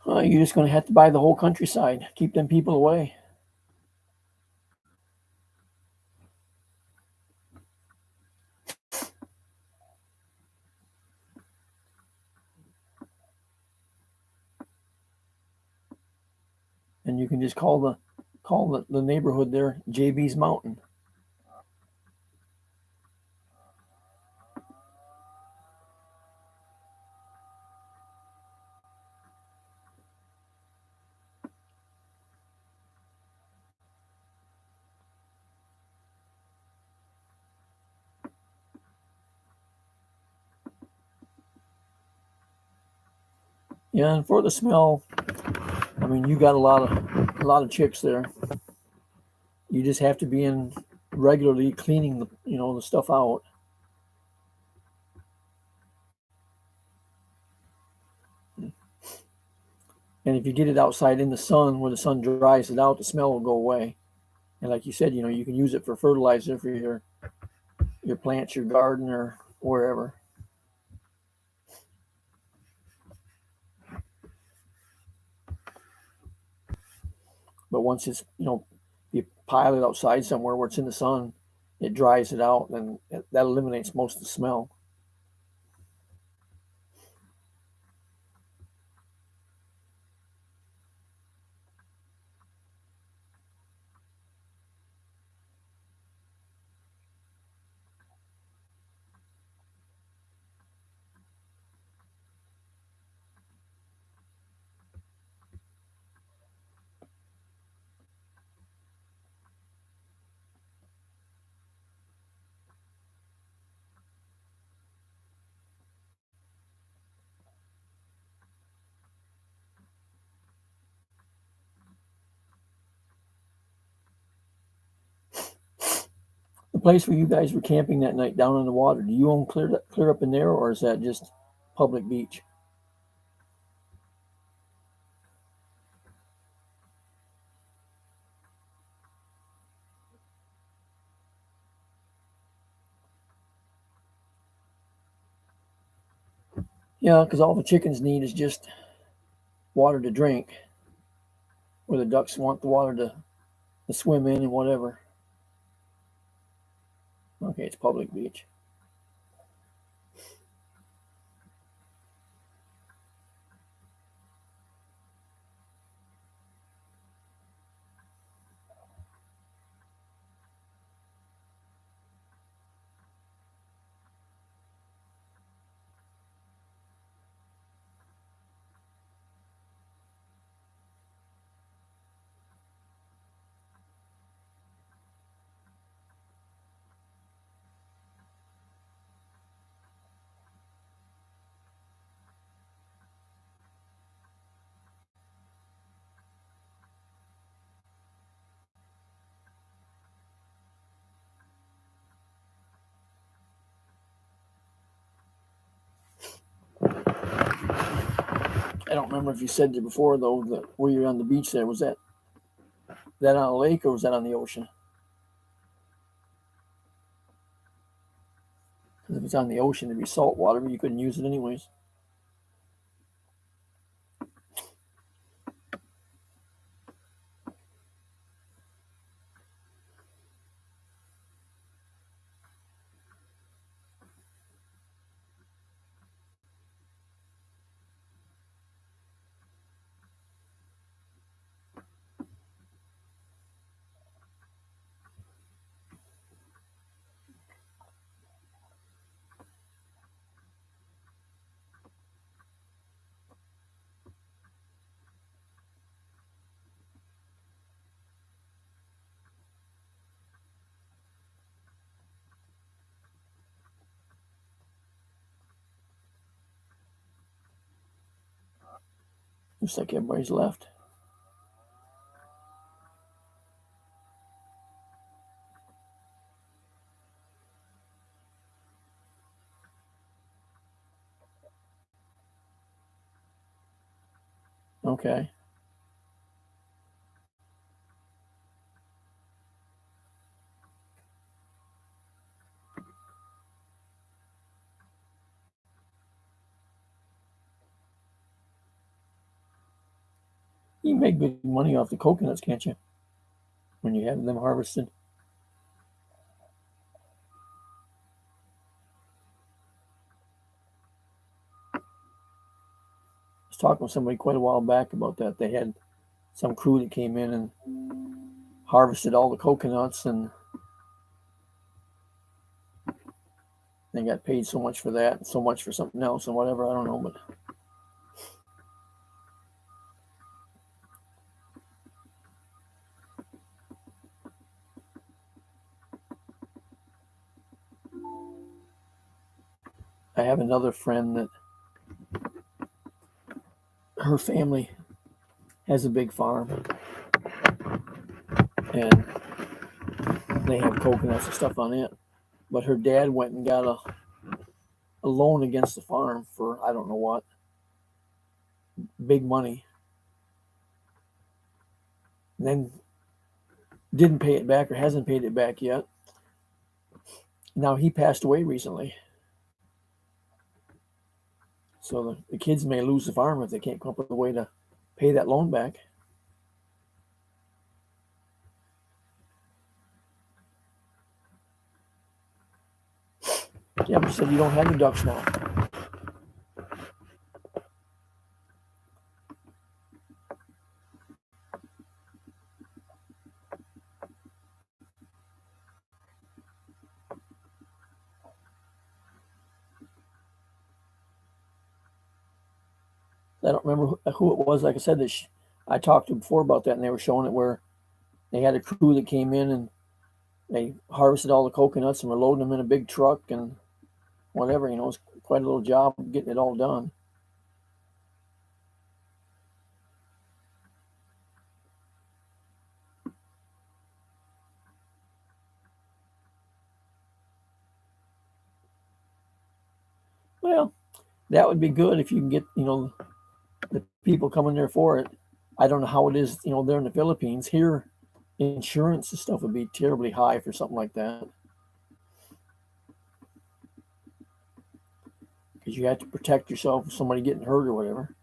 You're just going to have to buy the whole countryside, keep them people away. And you can just call the neighborhood there JB's Mountain. Yeah, and for the smell, I mean, you got a lot lot of chicks there. You just have to be in regularly cleaning the stuff out. And if you get it outside in the sun, where the sun dries it out, the smell will go away. And like you said, you can use it for fertilizer for your plants, your garden, or wherever. But once it's, you pile it outside somewhere where it's in the sun, it dries it out, and that eliminates most of the smell. The place where you guys were camping that night down on the water, do you own clear up in there, or is that just public beach? Yeah, because all the chickens need is just water to drink, or the ducks want the water to swim in and whatever. Okay, it's public beach. I don't remember if you said it before though that where you're on the beach there, was that on a lake or was that on the ocean? Because if it's on the ocean, it'd be salt water, but you couldn't use it anyways. Looks like everybody's left. Okay. You can make good money off the coconuts, can't you? When you have them harvested. I was talking with somebody quite a while back about that. They had some crew that came in and harvested all the coconuts, and they got paid so much for that and so much for something else and whatever. I don't know, but I have another friend that her family has a big farm, and they have coconuts and stuff on it. But her dad went and got a loan against the farm for I don't know what, big money, and then didn't pay it back or hasn't paid it back yet. Now he passed away recently. So the kids may lose the farm if they can't come up with a way to pay that loan back. Yeah, but you said you don't have the ducks now. I don't remember who it was. Like I said, I talked to before about that, and they were showing it where they had a crew that came in and they harvested all the coconuts and were loading them in a big truck and whatever. You know, it's quite a little job getting it all done. Well, that would be good if you can get, the people coming there for it. I don't know how it is, there in the Philippines. Here, insurance and stuff would be terribly high for something like that. Because you have to protect yourself from somebody getting hurt or whatever.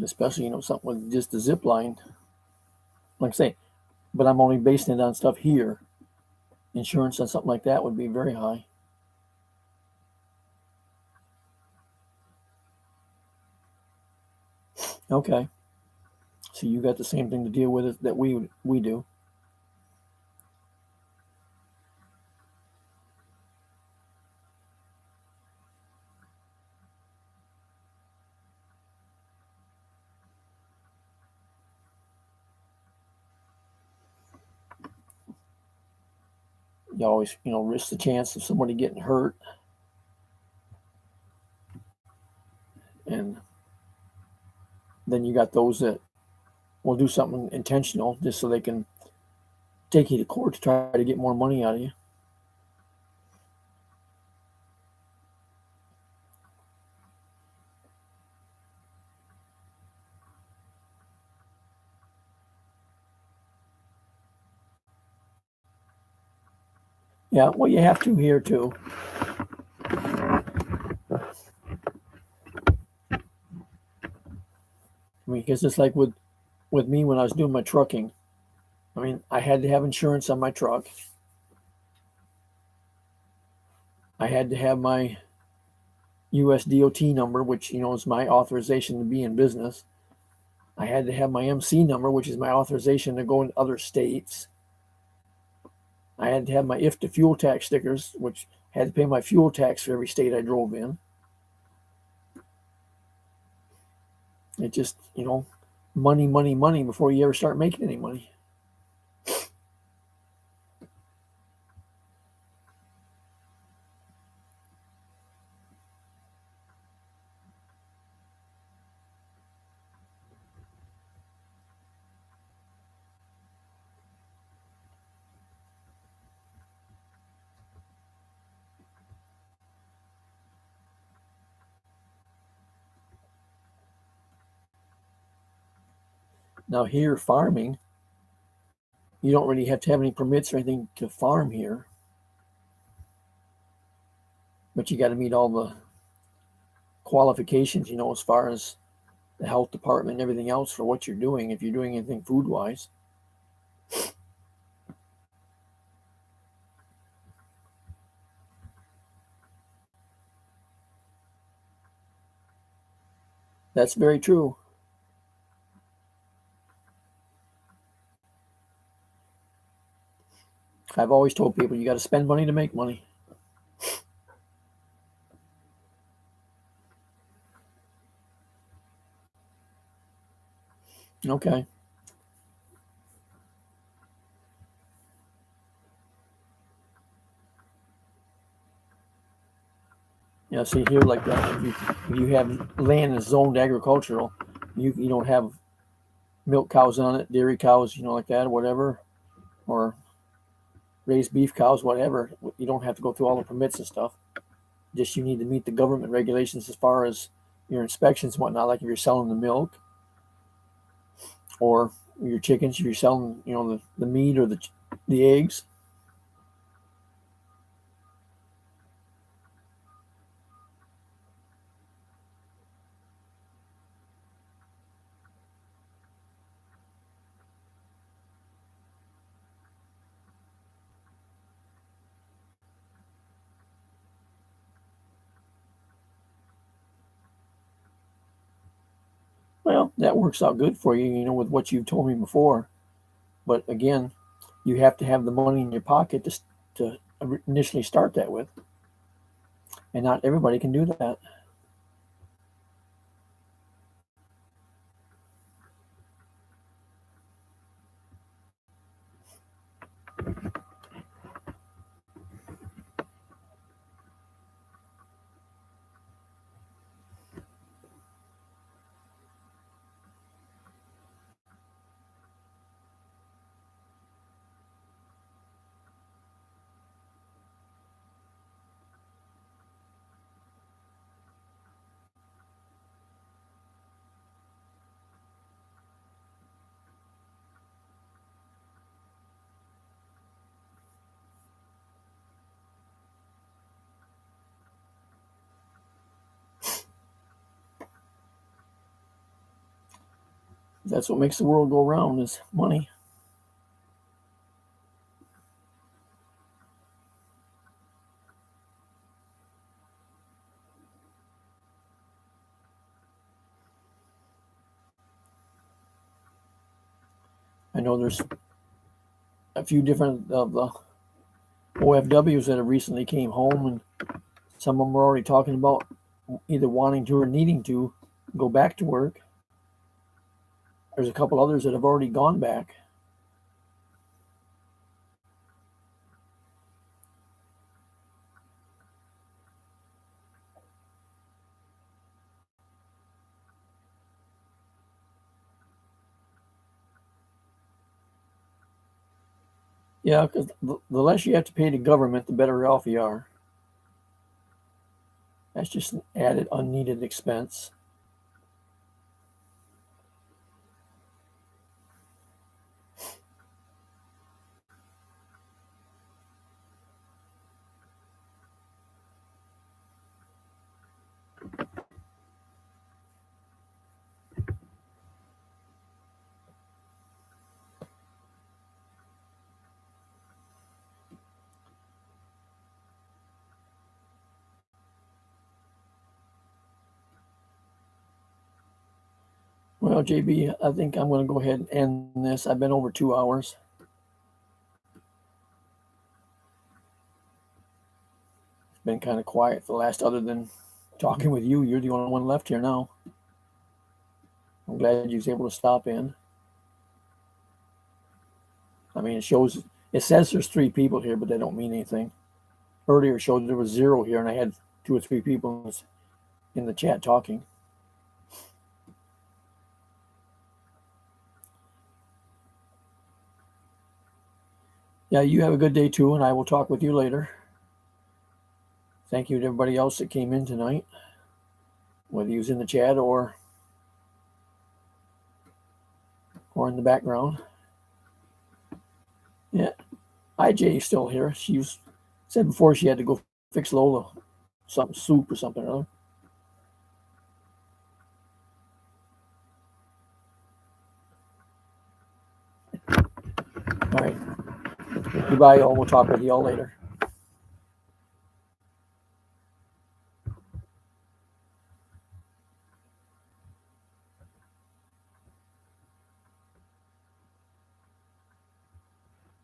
Especially, something with just the zip line. Like I say, but I'm only basing it on stuff here. Insurance on something like that would be very high. Okay. So you got the same thing to deal with that we do. You always, risk the chance of somebody getting hurt. And then you got those that will do something intentional just so they can take you to court to try to get more money out of you. Yeah, well, you have to here too. I mean, because it's like with me when I was doing my trucking. I mean, I had to have insurance on my truck. I had to have my US DOT number, which is my authorization to be in business. I had to have my MC number, which is my authorization to go in other states. I had to have my IFTA fuel tax stickers, which had to pay my fuel tax for every state I drove in. It just, money, money, money before you ever start making any money. Now here, farming, you don't really have to have any permits or anything to farm here. But you got to meet all the qualifications, as far as the health department and everything else for what you're doing, if you're doing anything food wise. That's very true. I've always told people you got to spend money to make money. Okay. Yeah, see here, like if you have land that's zoned agricultural, you don't have milk cows on it, dairy cows, like that, or whatever, or raised beef cows, whatever. You don't have to go through all the permits and stuff. Just you need to meet the government regulations as far as your inspections and whatnot. Like if you're selling the milk or your chickens, if you're selling, the meat or the eggs. Well, that works out good for you, with what you've told me before. But again, you have to have the money in your pocket to initially start that with. And not everybody can do that. That's what makes the world go round is money. I know there's a few different of the OFWs that have recently came home, and some of them are already talking about either wanting to or needing to go back to work. There's a couple others that have already gone back. Yeah, because the less you have to pay the government, the better off you are. That's just an added unneeded expense. Well, JB, I think I'm going to go ahead and end this. I've been over 2 hours. It's been kind of quiet for the last, other than talking with you. You're the only one left here now. I'm glad you was able to stop in. I mean, it says there's 3 people here, but they don't mean anything. Earlier it showed there was 0 here, and I had 2 or 3 people in the chat talking. Yeah, you have a good day too, and I will talk with you later. Thank you to everybody else that came in tonight, whether you was in the chat or in the background. Yeah, IJ is still here. She said before she had to go fix Lola some soup or something or other. All right. Goodbye, y'all. We'll talk with y'all later.